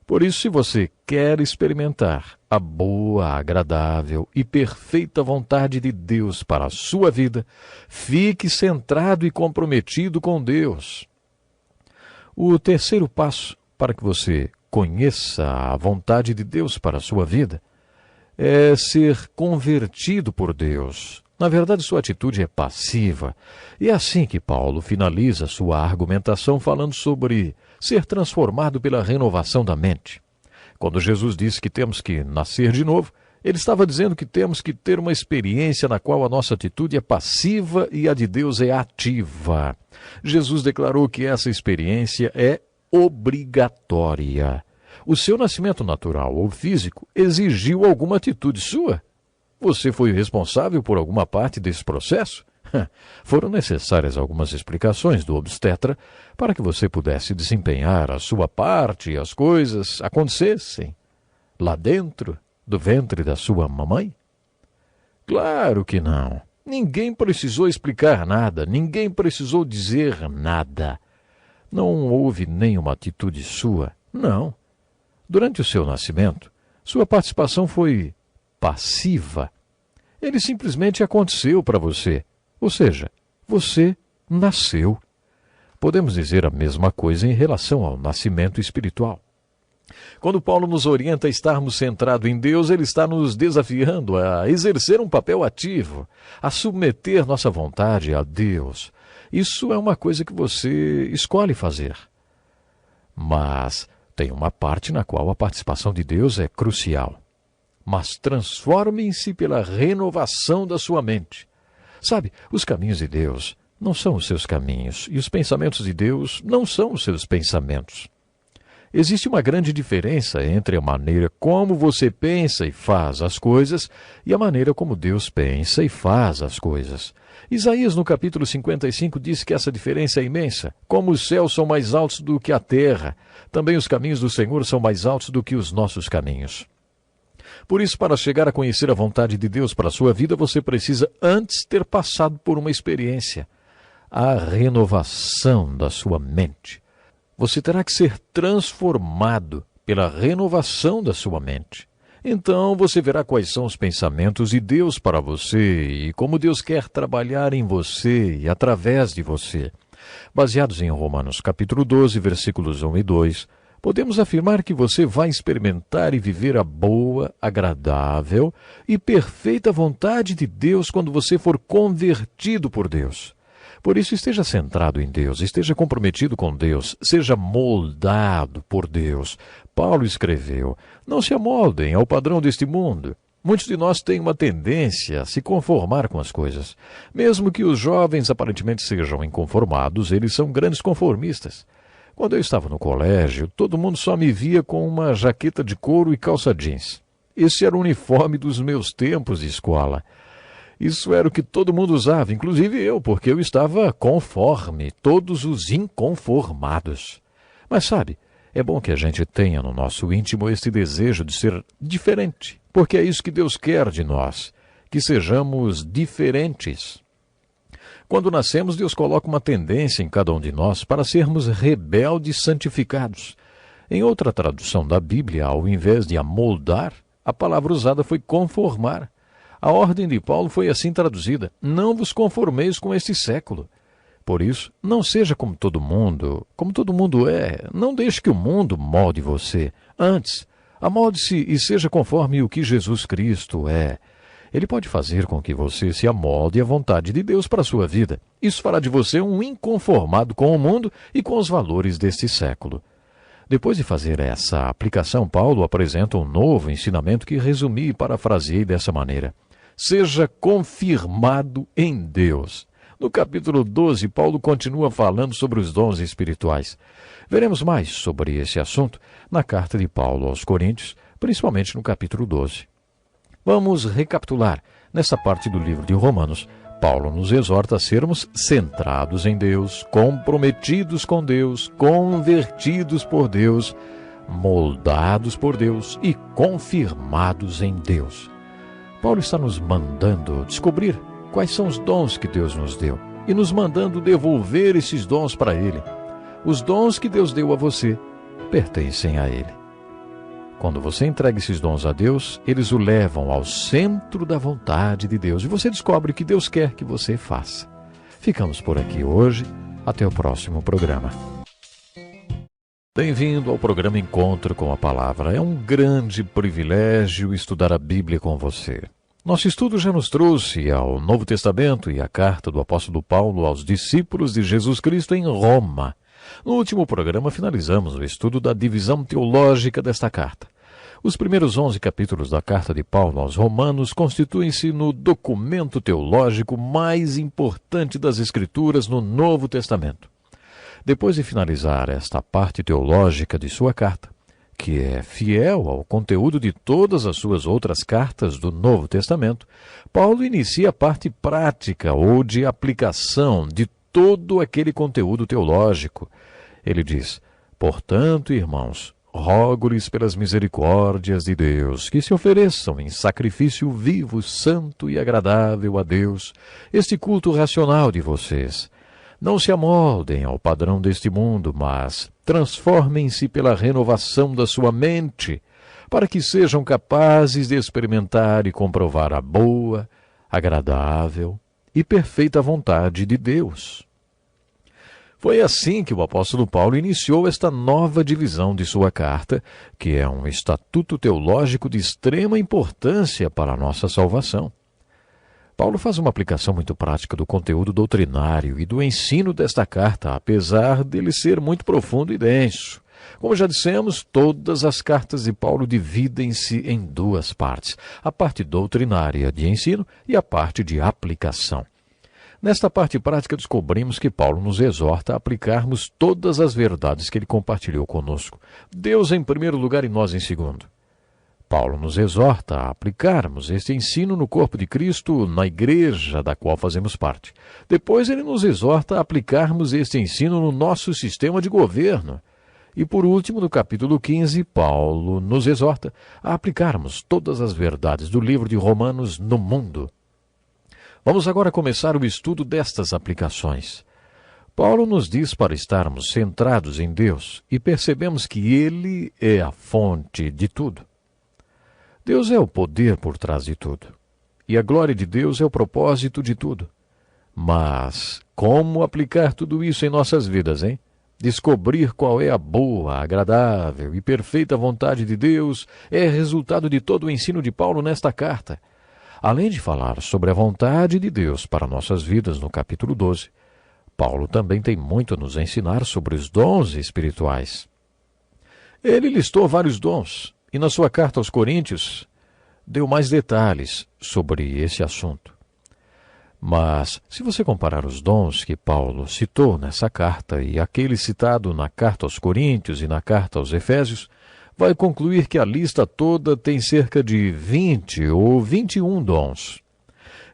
Por isso, se você quer experimentar a boa, agradável e perfeita vontade de Deus para a sua vida, fique centrado e comprometido com Deus. O terceiro passo para que você conheça a vontade de Deus para a sua vida é ser convertido por Deus. Na verdade, sua atitude é passiva. E é assim que Paulo finaliza sua argumentação falando sobre ser transformado pela renovação da mente. Quando Jesus disse que temos que nascer de novo, ele estava dizendo que temos que ter uma experiência na qual a nossa atitude é passiva e a de Deus é ativa. Jesus declarou que essa experiência é obrigatória. O seu nascimento natural ou físico exigiu alguma atitude sua. Você foi responsável por alguma parte desse processo? Foram necessárias algumas explicações do obstetra para que você pudesse desempenhar a sua parte e as coisas acontecessem lá dentro do ventre da sua mamãe? Claro que não. Ninguém precisou explicar nada, ninguém precisou dizer nada. Não houve nenhuma atitude sua, não. Durante o seu nascimento, sua participação foi passiva. Ele simplesmente aconteceu para você. Ou seja, você nasceu. Podemos dizer a mesma coisa em relação ao nascimento espiritual. Quando Paulo nos orienta a estarmos centrados em Deus, ele está nos desafiando a exercer um papel ativo, a submeter nossa vontade a Deus. Isso é uma coisa que você escolhe fazer. Mas tem uma parte na qual a participação de Deus é crucial. Mas transformem-se pela renovação da sua mente. Sabe, os caminhos de Deus não são os seus caminhos, e os pensamentos de Deus não são os seus pensamentos. Existe uma grande diferença entre a maneira como você pensa e faz as coisas e a maneira como Deus pensa e faz as coisas. Isaías, no capítulo 55, diz que essa diferença é imensa. Como os céus são mais altos do que a terra, também os caminhos do Senhor são mais altos do que os nossos caminhos. Por isso, para chegar a conhecer a vontade de Deus para a sua vida, você precisa antes ter passado por uma experiência, a renovação da sua mente. Você terá que ser transformado pela renovação da sua mente. Então você verá quais são os pensamentos de Deus para você e como Deus quer trabalhar em você e através de você. Baseados em Romanos capítulo 12, versículos 1 e 2, podemos afirmar que você vai experimentar e viver a boa, agradável e perfeita vontade de Deus quando você for convertido por Deus. Por isso, esteja centrado em Deus, esteja comprometido com Deus, seja moldado por Deus. Paulo escreveu: não se amoldem ao padrão deste mundo. Muitos de nós têm uma tendência a se conformar com as coisas. Mesmo que os jovens aparentemente sejam inconformados, eles são grandes conformistas. Quando eu estava no colégio, todo mundo só me via com uma jaqueta de couro e calça jeans. Esse era o uniforme dos meus tempos de escola. Isso era o que todo mundo usava, inclusive eu, porque eu estava conforme todos os inconformados. Mas sabe, é bom que a gente tenha no nosso íntimo este desejo de ser diferente, porque é isso que Deus quer de nós, que sejamos diferentes. Quando nascemos, Deus coloca uma tendência em cada um de nós para sermos rebeldes santificados. Em outra tradução da Bíblia, ao invés de amoldar, a palavra usada foi conformar. A ordem de Paulo foi assim traduzida: não vos conformeis com este século. Por isso, não seja como todo mundo é. Não deixe que o mundo molde você. Antes, amolde-se e seja conforme o que Jesus Cristo é. Ele pode fazer com que você se amolde à vontade de Deus para a sua vida. Isso fará de você um inconformado com o mundo e com os valores deste século. Depois de fazer essa aplicação, Paulo apresenta um novo ensinamento que resumi e parafraseei dessa maneira: seja confirmado em Deus. No capítulo 12, Paulo continua falando sobre os dons espirituais. Veremos mais sobre esse assunto na carta de Paulo aos Coríntios, principalmente no capítulo 12. Vamos recapitular. Nessa parte do livro de Romanos, Paulo nos exorta a sermos centrados em Deus, comprometidos com Deus, convertidos por Deus, moldados por Deus e confirmados em Deus. Paulo está nos mandando descobrir quais são os dons que Deus nos deu e nos mandando devolver esses dons para Ele. Os dons que Deus deu a você pertencem a Ele. Quando você entrega esses dons a Deus, eles o levam ao centro da vontade de Deus e você descobre o que Deus quer que você faça. Ficamos por aqui hoje. Até o próximo programa. Bem-vindo ao programa Encontro com a Palavra. É um grande privilégio estudar a Bíblia com você. Nosso estudo já nos trouxe ao Novo Testamento e a carta do apóstolo Paulo aos discípulos de Jesus Cristo em Roma. No último programa finalizamos o estudo da divisão teológica desta carta. Os primeiros 11 capítulos da carta de Paulo aos Romanos constituem-se no documento teológico mais importante das Escrituras no Novo Testamento. Depois de finalizar esta parte teológica de sua carta, que é fiel ao conteúdo de todas as suas outras cartas do Novo Testamento, Paulo inicia a parte prática ou de aplicação de todo aquele conteúdo teológico. Ele diz: portanto, irmãos, rogo-lhes pelas misericórdias de Deus, que se ofereçam em sacrifício vivo, santo e agradável a Deus, este culto racional de vocês. Não se amoldem ao padrão deste mundo, mas transformem-se pela renovação da sua mente, para que sejam capazes de experimentar e comprovar a boa, agradável e perfeita vontade de Deus. Foi assim que o apóstolo Paulo iniciou esta nova divisão de sua carta, que é um estatuto teológico de extrema importância para a nossa salvação. Paulo faz uma aplicação muito prática do conteúdo doutrinário e do ensino desta carta, apesar dele ser muito profundo e denso. Como já dissemos, todas as cartas de Paulo dividem-se em duas partes: a parte doutrinária de ensino e a parte de aplicação. Nesta parte prática, descobrimos que Paulo nos exorta a aplicarmos todas as verdades que ele compartilhou conosco. Deus em primeiro lugar e nós em segundo. Paulo nos exorta a aplicarmos este ensino no corpo de Cristo, na igreja da qual fazemos parte. Depois ele nos exorta a aplicarmos este ensino no nosso sistema de governo. E por último, no capítulo 15, Paulo nos exorta a aplicarmos todas as verdades do livro de Romanos no mundo. Vamos agora começar o estudo destas aplicações. Paulo nos diz para estarmos centrados em Deus e percebemos que Ele é a fonte de tudo. Deus é o poder por trás de tudo, e a glória de Deus é o propósito de tudo. Mas como aplicar tudo isso em nossas vidas, hein? Descobrir qual é a boa, agradável e perfeita vontade de Deus é resultado de todo o ensino de Paulo nesta carta. Além de falar sobre a vontade de Deus para nossas vidas no capítulo 12, Paulo também tem muito a nos ensinar sobre os dons espirituais. Ele listou vários dons, e na sua carta aos Coríntios deu mais detalhes sobre esse assunto. Mas, se você comparar os dons que Paulo citou nessa carta e aquele citado na carta aos Coríntios e na carta aos Efésios, vai concluir que a lista toda tem cerca de 20 ou 21 dons.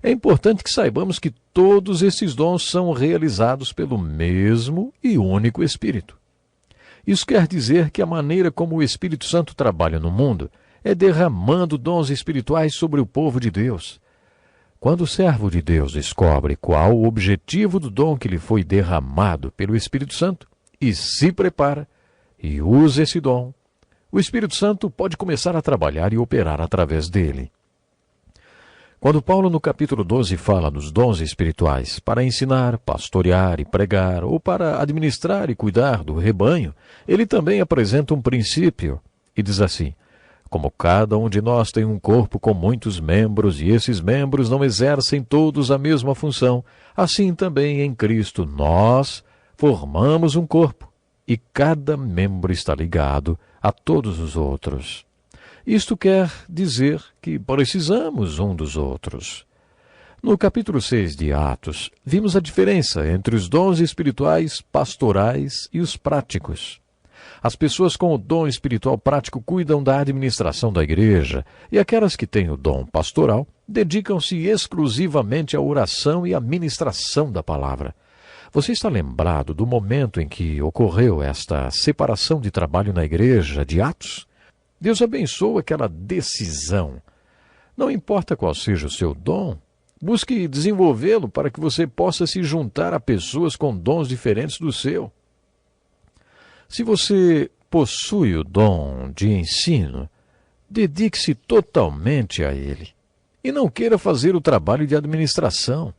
É importante que saibamos que todos esses dons são realizados pelo mesmo e único Espírito. Isso quer dizer que a maneira como o Espírito Santo trabalha no mundo é derramando dons espirituais sobre o povo de Deus. Quando o servo de Deus descobre qual o objetivo do dom que lhe foi derramado pelo Espírito Santo e se prepara e usa esse dom, o Espírito Santo pode começar a trabalhar e operar através dele. Quando Paulo, no capítulo 12, fala dos dons espirituais para ensinar, pastorear e pregar, ou para administrar e cuidar do rebanho, ele também apresenta um princípio e diz assim: como cada um de nós tem um corpo com muitos membros e esses membros não exercem todos a mesma função, assim também em Cristo nós formamos um corpo e cada membro está ligado a todos os outros. Isto quer dizer que precisamos um dos outros. No capítulo 6 de Atos, vimos a diferença entre os dons espirituais pastorais e os práticos. As pessoas com o dom espiritual prático cuidam da administração da igreja, e aquelas que têm o dom pastoral dedicam-se exclusivamente à oração e à ministração da palavra. Você está lembrado do momento em que ocorreu esta separação de trabalho na igreja de Atos? Deus abençoa aquela decisão. Não importa qual seja o seu dom, busque desenvolvê-lo para que você possa se juntar a pessoas com dons diferentes do seu. Se você possui o dom de ensino, dedique-se totalmente a ele e não queira fazer o trabalho de administração.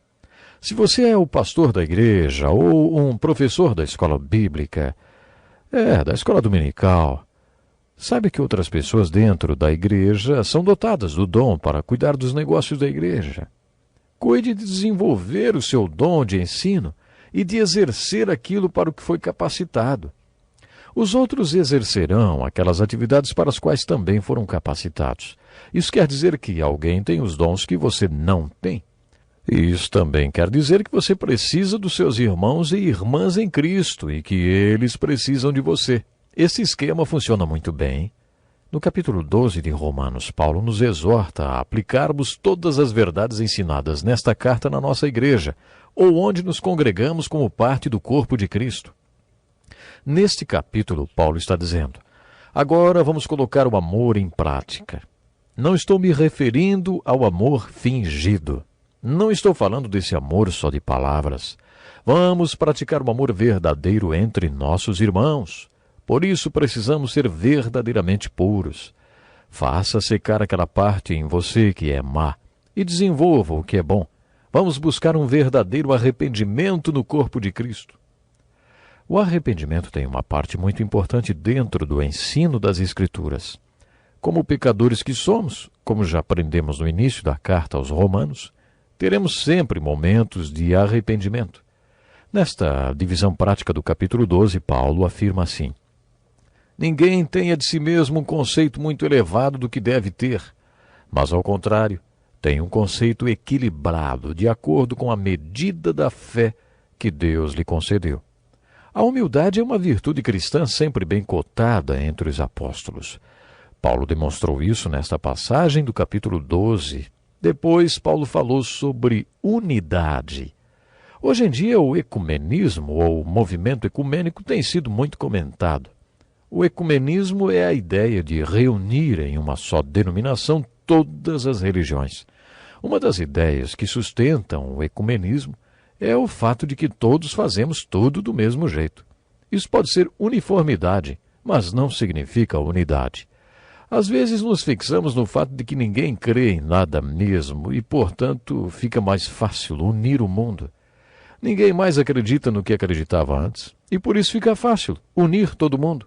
Se você é o pastor da igreja ou um professor da escola bíblica, Da escola dominical. Saiba que outras pessoas dentro da igreja são dotadas do dom para cuidar dos negócios da igreja. Cuide de desenvolver o seu dom de ensino e de exercer aquilo para o que foi capacitado. Os outros exercerão aquelas atividades para as quais também foram capacitados. Isso quer dizer que alguém tem os dons que você não tem. Isso também quer dizer que você precisa dos seus irmãos e irmãs em Cristo e que eles precisam de você. Esse esquema funciona muito bem. No capítulo 12 de Romanos, Paulo nos exorta a aplicarmos todas as verdades ensinadas nesta carta na nossa igreja, ou onde nos congregamos como parte do corpo de Cristo. Neste capítulo, Paulo está dizendo: agora vamos colocar o amor em prática. Não estou me referindo ao amor fingido. Não estou falando desse amor só de palavras. Vamos praticar o amor verdadeiro entre nossos irmãos. Por isso precisamos ser verdadeiramente puros. Faça secar aquela parte em você que é má e desenvolva o que é bom. Vamos buscar um verdadeiro arrependimento no corpo de Cristo. O arrependimento tem uma parte muito importante dentro do ensino das Escrituras. Como pecadores que somos, como já aprendemos no início da carta aos Romanos, teremos sempre momentos de arrependimento. Nesta divisão prática do capítulo 12, Paulo afirma assim: ninguém tenha de si mesmo um conceito muito elevado do que deve ter, mas, ao contrário, tenha um conceito equilibrado, de acordo com a medida da fé que Deus lhe concedeu. A humildade é uma virtude cristã sempre bem cotada entre os apóstolos. Paulo demonstrou isso nesta passagem do capítulo 12. Depois, Paulo falou sobre unidade. Hoje em dia, o ecumenismo, ou movimento ecumênico, tem sido muito comentado. O ecumenismo é a ideia de reunir em uma só denominação todas as religiões. Uma das ideias que sustentam o ecumenismo é o fato de que todos fazemos tudo do mesmo jeito. Isso pode ser uniformidade, mas não significa unidade. Às vezes nos fixamos no fato de que ninguém crê em nada mesmo e, portanto, fica mais fácil unir o mundo. Ninguém mais acredita no que acreditava antes e por isso fica fácil unir todo mundo.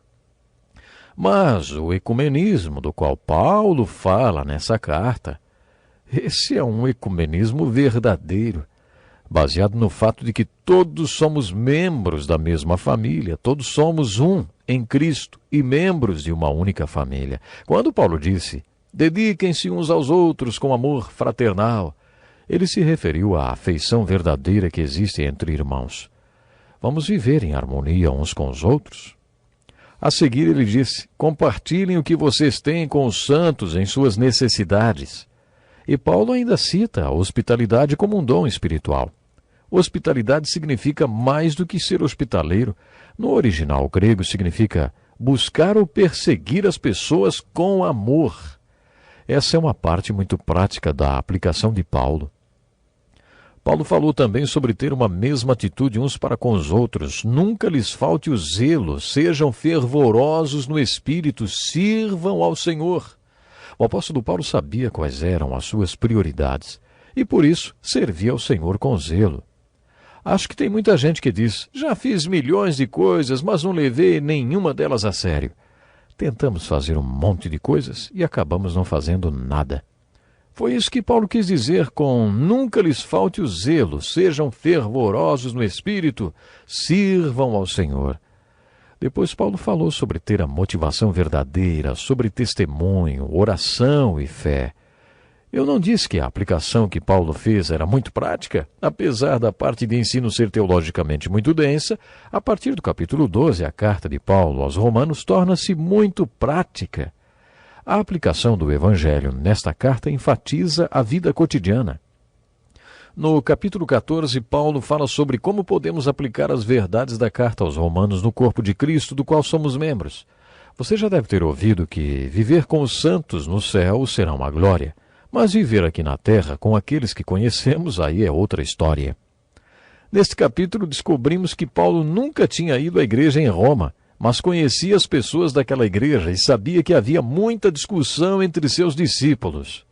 Mas o ecumenismo do qual Paulo fala nessa carta, esse é um ecumenismo verdadeiro, baseado no fato de que todos somos membros da mesma família, todos somos um em Cristo e membros de uma única família. Quando Paulo disse: dediquem-se uns aos outros com amor fraternal, ele se referiu à afeição verdadeira que existe entre irmãos. Vamos viver em harmonia uns com os outros? A seguir ele disse: compartilhem o que vocês têm com os santos em suas necessidades. E Paulo ainda cita a hospitalidade como um dom espiritual. Hospitalidade significa mais do que ser hospitaleiro. No original grego significa buscar ou perseguir as pessoas com amor. Essa é uma parte muito prática da aplicação de Paulo. Paulo falou também sobre ter uma mesma atitude uns para com os outros. Nunca lhes falte o zelo, sejam fervorosos no espírito, sirvam ao Senhor. O apóstolo Paulo sabia quais eram as suas prioridades e, por isso, servia ao Senhor com zelo. Acho que tem muita gente que diz: já fiz milhões de coisas, mas não levei nenhuma delas a sério. Tentamos fazer um monte de coisas e acabamos não fazendo nada. Foi isso que Paulo quis dizer com nunca lhes falte o zelo, sejam fervorosos no espírito, sirvam ao Senhor. Depois Paulo falou sobre ter a motivação verdadeira, sobre testemunho, oração e fé. Eu não disse que a aplicação que Paulo fez era muito prática, apesar da parte de ensino ser teologicamente muito densa. A partir do capítulo 12, a carta de Paulo aos Romanos torna-se muito prática. A aplicação do Evangelho nesta carta enfatiza a vida cotidiana. No capítulo 14, Paulo fala sobre como podemos aplicar as verdades da carta aos Romanos no corpo de Cristo, do qual somos membros. Você já deve ter ouvido que viver com os santos no céu será uma glória, mas viver aqui na terra com aqueles que conhecemos, aí é outra história. Neste capítulo, descobrimos que Paulo nunca tinha ido à igreja em Roma, mas conhecia as pessoas daquela igreja e sabia que havia muita discussão entre seus discípulos.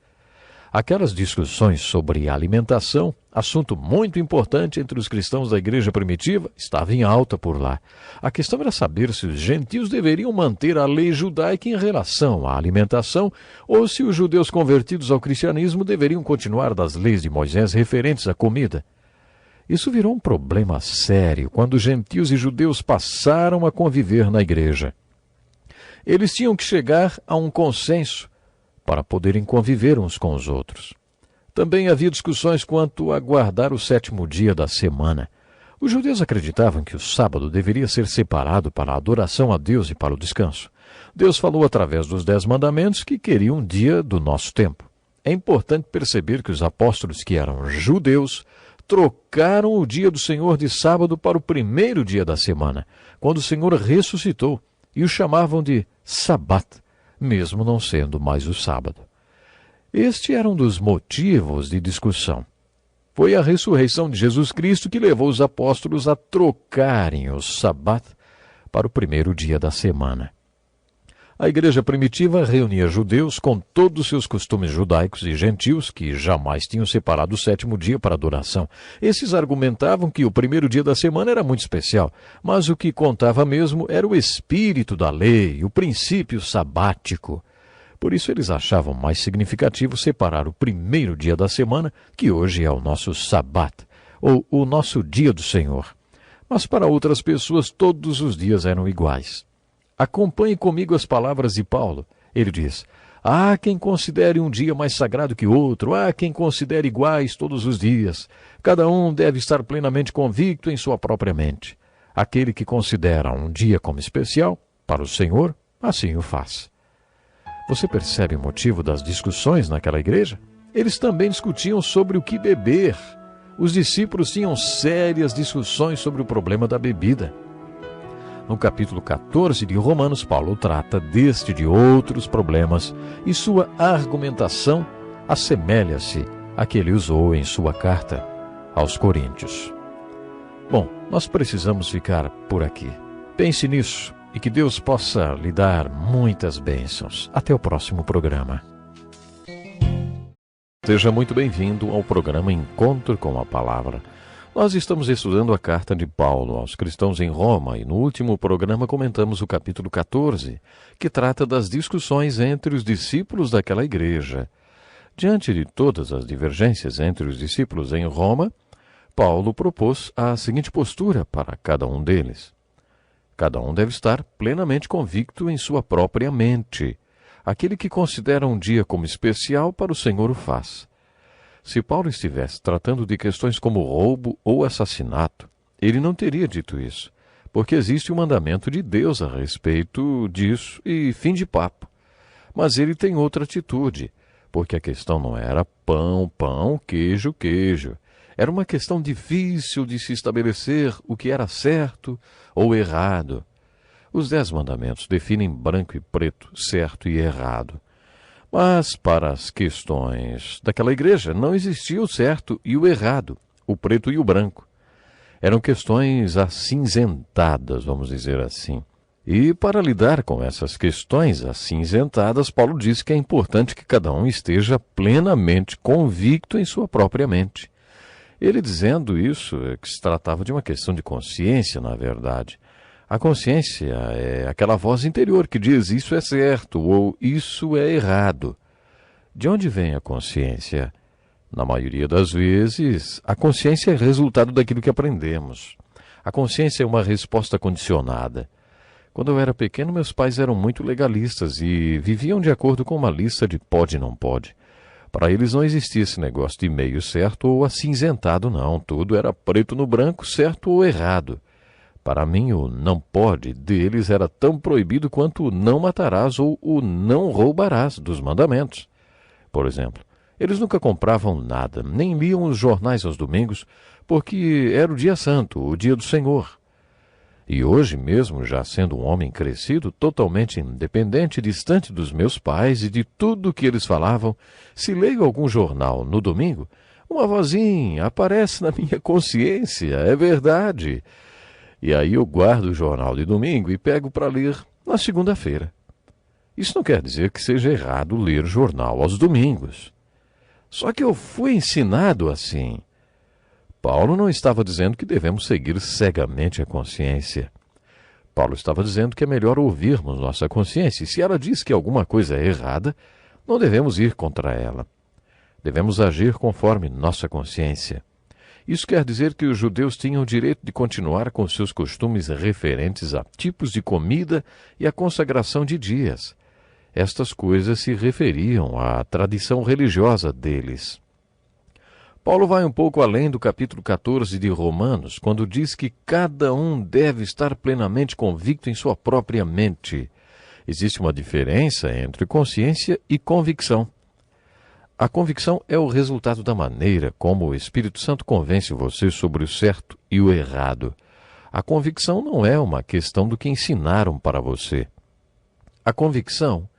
Aquelas discussões sobre alimentação, assunto muito importante entre os cristãos da igreja primitiva, estavam em alta por lá. A questão era saber se os gentios deveriam manter a lei judaica em relação à alimentação ou se os judeus convertidos ao cristianismo deveriam continuar das leis de Moisés referentes à comida. Isso virou um problema sério quando gentios e judeus passaram a conviver na igreja. Eles tinham que chegar a um consenso para poderem conviver uns com os outros. Também havia discussões quanto a guardar o 7º dia da semana. Os judeus acreditavam que o sábado deveria ser separado para a adoração a Deus e para o descanso. Deus falou através dos 10 mandamentos que queria um dia do nosso tempo. É importante perceber que os apóstolos que eram judeus trocaram o dia do Senhor de sábado para o 1º dia da semana, quando o Senhor ressuscitou, e o chamavam de Sabat, mesmo não sendo mais o sábado. Este era um dos motivos de discussão. Foi a ressurreição de Jesus Cristo que levou os apóstolos a trocarem o Sabat para o 1º dia da semana. A igreja primitiva reunia judeus com todos os seus costumes judaicos e gentios que jamais tinham separado o 7º dia para adoração. Esses argumentavam que o 1º dia da semana era muito especial, mas o que contava mesmo era o espírito da lei, o princípio sabático. Por isso eles achavam mais significativo separar o 1º dia da semana, que hoje é o nosso Sabat, ou o nosso dia do Senhor. Mas para outras pessoas todos os dias eram iguais. Acompanhe comigo as palavras de Paulo. Ele diz: há quem considere um dia mais sagrado que outro, há quem considere iguais todos os dias. Cada um deve estar plenamente convicto em sua própria mente. Aquele que considera um dia como especial, para o Senhor, assim o faz. Você percebe o motivo das discussões naquela igreja? Eles também discutiam sobre o que beber. Os discípulos tinham sérias discussões sobre o problema da bebida. No capítulo 14 de Romanos, Paulo trata deste e de outros problemas e sua argumentação assemelha-se à que ele usou em sua carta aos Coríntios. Bom, nós precisamos ficar por aqui. Pense nisso e que Deus possa lhe dar muitas bênçãos. Até o próximo programa. Seja muito bem-vindo ao programa Encontro com a Palavra. Nós estamos estudando a carta de Paulo aos cristãos em Roma e no último programa comentamos o capítulo 14, que trata das discussões entre os discípulos daquela igreja. Diante de todas as divergências entre os discípulos em Roma, Paulo propôs a seguinte postura para cada um deles. Cada um deve estar plenamente convicto em sua própria mente. Aquele que considera um dia como especial, para o Senhor o faz. Se Paulo estivesse tratando de questões como roubo ou assassinato, ele não teria dito isso, porque existe um mandamento de Deus a respeito disso e fim de papo. Mas ele tem outra atitude, porque a questão não era pão, pão, queijo, queijo. Era uma questão difícil de se estabelecer o que era certo ou errado. Os 10 mandamentos definem branco e preto, certo e errado. Mas para as questões daquela igreja não existia o certo e o errado, o preto e o branco. Eram questões acinzentadas, vamos dizer assim. E para lidar com essas questões acinzentadas, Paulo diz que é importante que cada um esteja plenamente convicto em sua própria mente. Ele dizendo isso, que se tratava de uma questão de consciência, na verdade. A consciência é aquela voz interior que diz isso é certo ou isso é errado. De onde vem a consciência? Na maioria das vezes, a consciência é resultado daquilo que aprendemos. A consciência é uma resposta condicionada. Quando eu era pequeno, meus pais eram muito legalistas e viviam de acordo com uma lista de pode e não pode. Para eles não existia esse negócio de meio certo ou acinzentado, não. Tudo era preto no branco, certo ou errado. Para mim, o não pode deles era tão proibido quanto o não matarás ou o não roubarás dos mandamentos. Por exemplo, eles nunca compravam nada, nem liam os jornais aos domingos, porque era o dia santo, o dia do Senhor. E hoje mesmo, já sendo um homem crescido, totalmente independente, distante dos meus pais e de tudo que eles falavam, se leio algum jornal no domingo, uma vozinha aparece na minha consciência, é verdade. E aí eu guardo o jornal de domingo e pego para ler na segunda-feira. Isso não quer dizer que seja errado ler jornal aos domingos. Só que eu fui ensinado assim. Paulo não estava dizendo que devemos seguir cegamente a consciência. Paulo estava dizendo que é melhor ouvirmos nossa consciência, e se ela diz que alguma coisa é errada, não devemos ir contra ela. Devemos agir conforme nossa consciência. Isso quer dizer que os judeus tinham o direito de continuar com seus costumes referentes a tipos de comida e a consagração de dias. Estas coisas se referiam à tradição religiosa deles. Paulo vai um pouco além do capítulo 14 de Romanos, quando diz que cada um deve estar plenamente convicto em sua própria mente. Existe uma diferença entre consciência e convicção. A convicção é o resultado da maneira como o Espírito Santo convence você sobre o certo e o errado. A convicção não é uma questão do que ensinaram para você. A convicção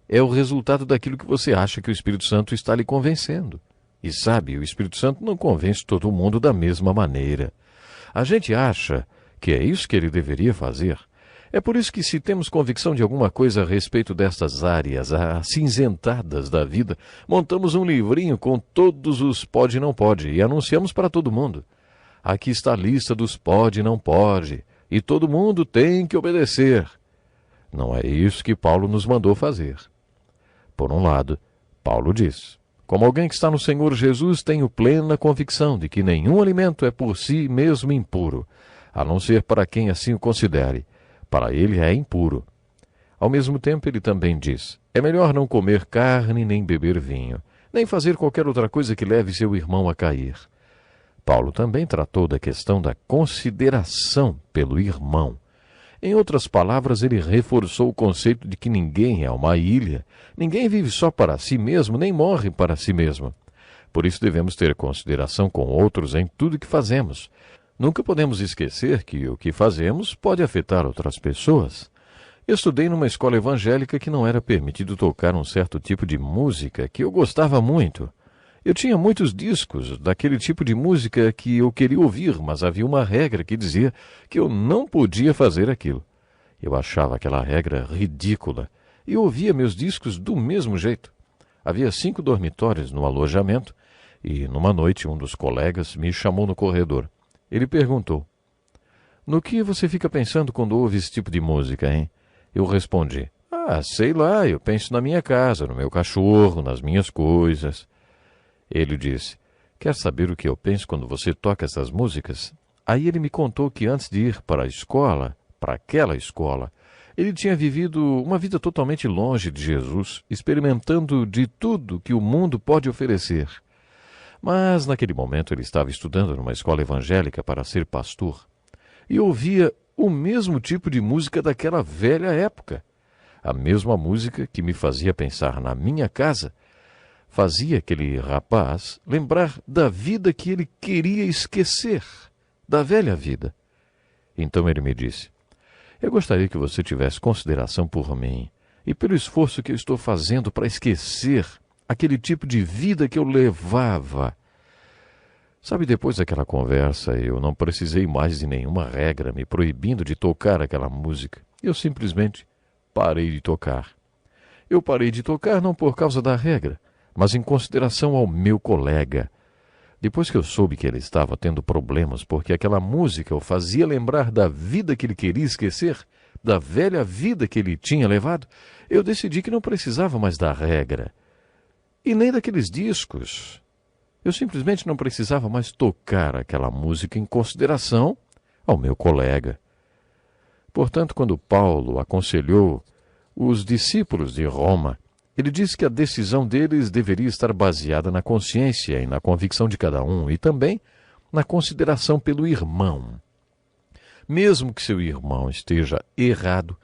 é o resultado daquilo que você acha que o Espírito Santo está lhe convencendo. E sabe, o Espírito Santo não convence todo mundo da mesma maneira. A gente acha que é isso que ele deveria fazer. É por isso que, se temos convicção de alguma coisa a respeito destas áreas acinzentadas da vida, montamos um livrinho com todos os pode e não pode e anunciamos para todo mundo. Aqui está a lista dos pode e não pode, e todo mundo tem que obedecer. Não é isso que Paulo nos mandou fazer. Por um lado, Paulo diz: como alguém que está no Senhor Jesus, tenho plena convicção de que nenhum alimento é por si mesmo impuro, a não ser para quem assim o considere. Para ele é impuro. Ao mesmo tempo, ele também diz: é melhor não comer carne, nem beber vinho, nem fazer qualquer outra coisa que leve seu irmão a cair. Paulo também tratou da questão da consideração pelo irmão. Em outras palavras, ele reforçou o conceito de que ninguém é uma ilha, ninguém vive só para si mesmo, nem morre para si mesmo. Por isso devemos ter consideração com outros em tudo que fazemos. Nunca podemos esquecer que o que fazemos pode afetar outras pessoas. Eu estudei numa escola evangélica que não era permitido tocar um certo tipo de música que eu gostava muito. Eu tinha muitos discos daquele tipo de música que eu queria ouvir, mas havia uma regra que dizia que eu não podia fazer aquilo. Eu achava aquela regra ridícula e ouvia meus discos do mesmo jeito. Havia 5 dormitórios no alojamento e, numa noite, um dos colegas me chamou no corredor. Ele perguntou: no que você fica pensando quando ouve esse tipo de música, hein? Eu respondi: sei lá, eu penso na minha casa, no meu cachorro, nas minhas coisas. Ele disse: quer saber o que eu penso quando você toca essas músicas? Aí ele me contou que antes de ir para a escola, para aquela escola, ele tinha vivido uma vida totalmente longe de Jesus, experimentando de tudo que o mundo pode oferecer. Mas, naquele momento, ele estava estudando numa escola evangélica para ser pastor e ouvia o mesmo tipo de música daquela velha época. A mesma música que me fazia pensar na minha casa, fazia aquele rapaz lembrar da vida que ele queria esquecer, da velha vida. Então ele me disse: eu gostaria que você tivesse consideração por mim e pelo esforço que eu estou fazendo para esquecer aquele tipo de vida que eu levava. Sabe, depois daquela conversa, eu não precisei mais de nenhuma regra me proibindo de tocar aquela música. Eu simplesmente parei de tocar. Eu parei de tocar não por causa da regra, mas em consideração ao meu colega. Depois que eu soube que ele estava tendo problemas porque aquela música o fazia lembrar da vida que ele queria esquecer, da velha vida que ele tinha levado, eu decidi que não precisava mais da regra. E nem daqueles discos. Eu simplesmente não precisava mais tocar aquela música em consideração ao meu colega. Portanto, quando Paulo aconselhou os discípulos de Roma, ele disse que a decisão deles deveria estar baseada na consciência e na convicção de cada um, e também na consideração pelo irmão. Mesmo que seu irmão esteja errado,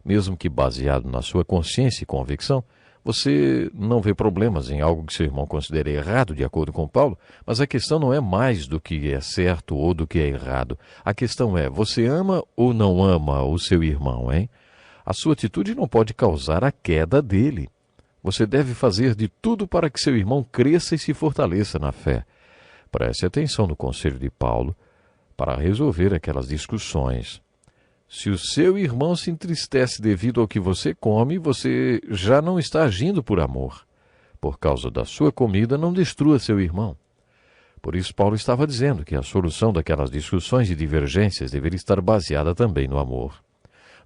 mesmo que baseado na sua consciência e convicção, você não vê problemas em algo que seu irmão considere errado, de acordo com Paulo, mas a questão não é mais do que é certo ou do que é errado. A questão é: você ama ou não ama o seu irmão, hein? A sua atitude não pode causar a queda dele. Você deve fazer de tudo para que seu irmão cresça e se fortaleça na fé. Preste atenção no conselho de Paulo para resolver aquelas discussões. Se o seu irmão se entristece devido ao que você come, você já não está agindo por amor. Por causa da sua comida, não destrua seu irmão. Por isso, Paulo estava dizendo que a solução daquelas discussões e divergências deveria estar baseada também no amor.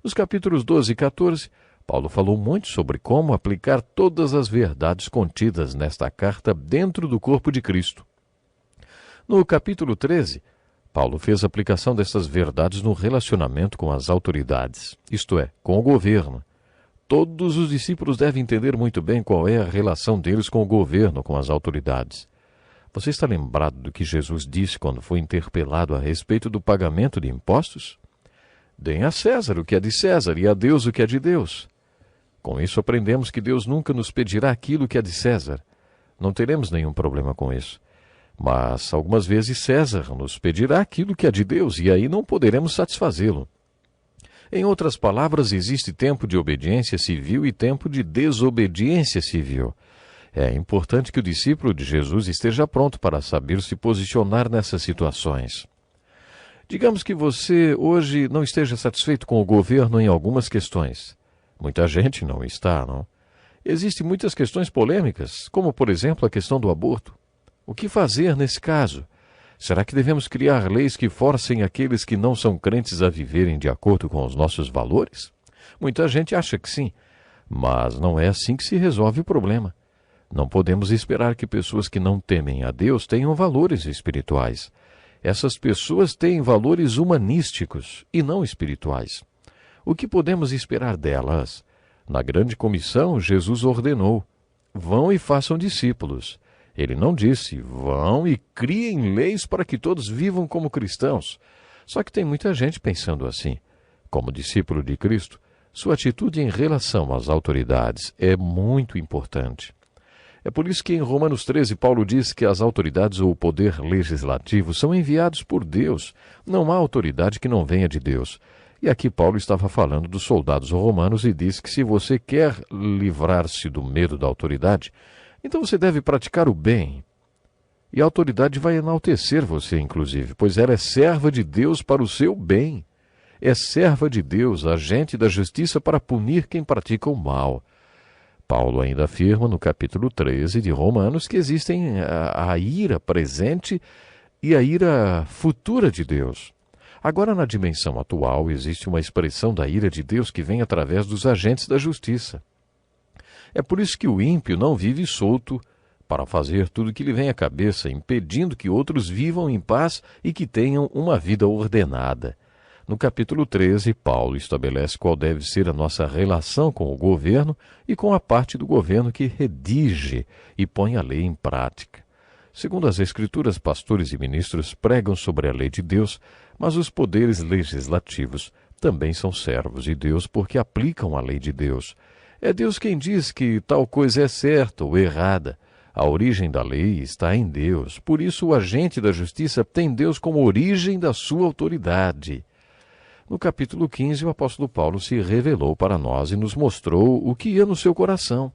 Nos capítulos 12 e 14, Paulo falou muito sobre como aplicar todas as verdades contidas nesta carta dentro do corpo de Cristo. No capítulo 13, Paulo fez aplicação dessas verdades no relacionamento com as autoridades, isto é, com o governo. Todos os discípulos devem entender muito bem qual é a relação deles com o governo, com as autoridades. Você está lembrado do que Jesus disse quando foi interpelado a respeito do pagamento de impostos? Deem a César o que é de César e a Deus o que é de Deus. Com isso aprendemos que Deus nunca nos pedirá aquilo que é de César. Não teremos nenhum problema com isso. Mas, algumas vezes, César nos pedirá aquilo que é de Deus, e aí não poderemos satisfazê-lo. Em outras palavras, existe tempo de obediência civil e tempo de desobediência civil. É importante que o discípulo de Jesus esteja pronto para saber se posicionar nessas situações. Digamos que você hoje não esteja satisfeito com o governo em algumas questões. Muita gente não está, não? Existem muitas questões polêmicas, como, por exemplo, a questão do aborto. O que fazer nesse caso? Será que devemos criar leis que forcem aqueles que não são crentes a viverem de acordo com os nossos valores? Muita gente acha que sim, mas não é assim que se resolve o problema. Não podemos esperar que pessoas que não temem a Deus tenham valores espirituais. Essas pessoas têm valores humanísticos e não espirituais. O que podemos esperar delas? Na grande comissão, Jesus ordenou: vão e façam discípulos. Ele não disse: vão e criem leis para que todos vivam como cristãos. Só que tem muita gente pensando assim. Como discípulo de Cristo, sua atitude em relação às autoridades é muito importante. É por isso que em Romanos 13, Paulo diz que as autoridades ou o poder legislativo são enviados por Deus. Não há autoridade que não venha de Deus. E aqui Paulo estava falando dos soldados romanos e diz que se você quer livrar-se do medo da autoridade, então você deve praticar o bem. E a autoridade vai enaltecer você, inclusive, pois ela é serva de Deus para o seu bem. É serva de Deus, agente da justiça para punir quem pratica o mal. Paulo ainda afirma no capítulo 13 de Romanos que existem a ira presente e a ira futura de Deus. Agora, na dimensão atual, existe uma expressão da ira de Deus que vem através dos agentes da justiça. É por isso que o ímpio não vive solto para fazer tudo o que lhe vem à cabeça, impedindo que outros vivam em paz e que tenham uma vida ordenada. No capítulo 13, Paulo estabelece qual deve ser a nossa relação com o governo e com a parte do governo que redige e põe a lei em prática. Segundo as Escrituras, pastores e ministros pregam sobre a lei de Deus, mas os poderes legislativos também são servos de Deus porque aplicam a lei de Deus. É Deus quem diz que tal coisa é certa ou errada. A origem da lei está em Deus. Por isso, o agente da justiça tem Deus como origem da sua autoridade. No capítulo 15, o apóstolo Paulo se revelou para nós e nos mostrou o que ia no seu coração.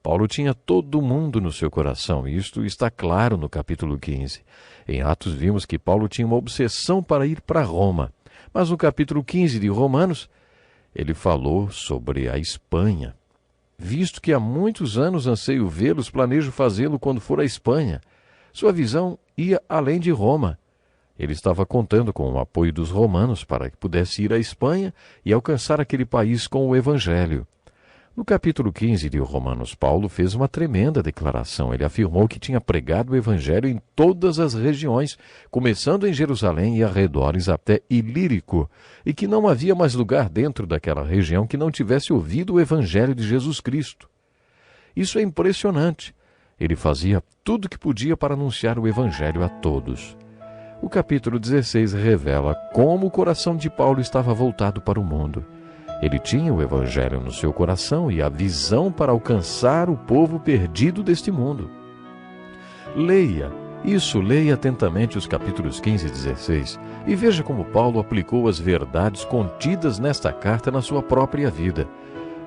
Paulo tinha todo mundo no seu coração, e isto está claro no capítulo 15. Em Atos vimos que Paulo tinha uma obsessão para ir para Roma, mas no capítulo 15 de Romanos, ele falou sobre a Espanha. Visto que há muitos anos anseio vê-los, planejo fazê-lo quando for à Espanha. Sua visão ia além de Roma. Ele estava contando com o apoio dos romanos para que pudesse ir à Espanha e alcançar aquele país com o Evangelho. No capítulo 15 de Romanos, Paulo fez uma tremenda declaração. Ele afirmou que tinha pregado o Evangelho em todas as regiões, começando em Jerusalém e arredores até Ilírico, e que não havia mais lugar dentro daquela região que não tivesse ouvido o Evangelho de Jesus Cristo. Isso é impressionante. Ele fazia tudo o que podia para anunciar o Evangelho a todos. O capítulo 16 revela como o coração de Paulo estava voltado para o mundo. Ele tinha o Evangelho no seu coração e a visão para alcançar o povo perdido deste mundo. Leia atentamente os capítulos 15 e 16 e veja como Paulo aplicou as verdades contidas nesta carta na sua própria vida.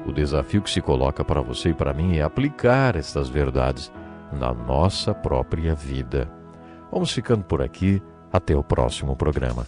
O desafio que se coloca para você e para mim é aplicar estas verdades na nossa própria vida. Vamos ficando por aqui. Até o próximo programa.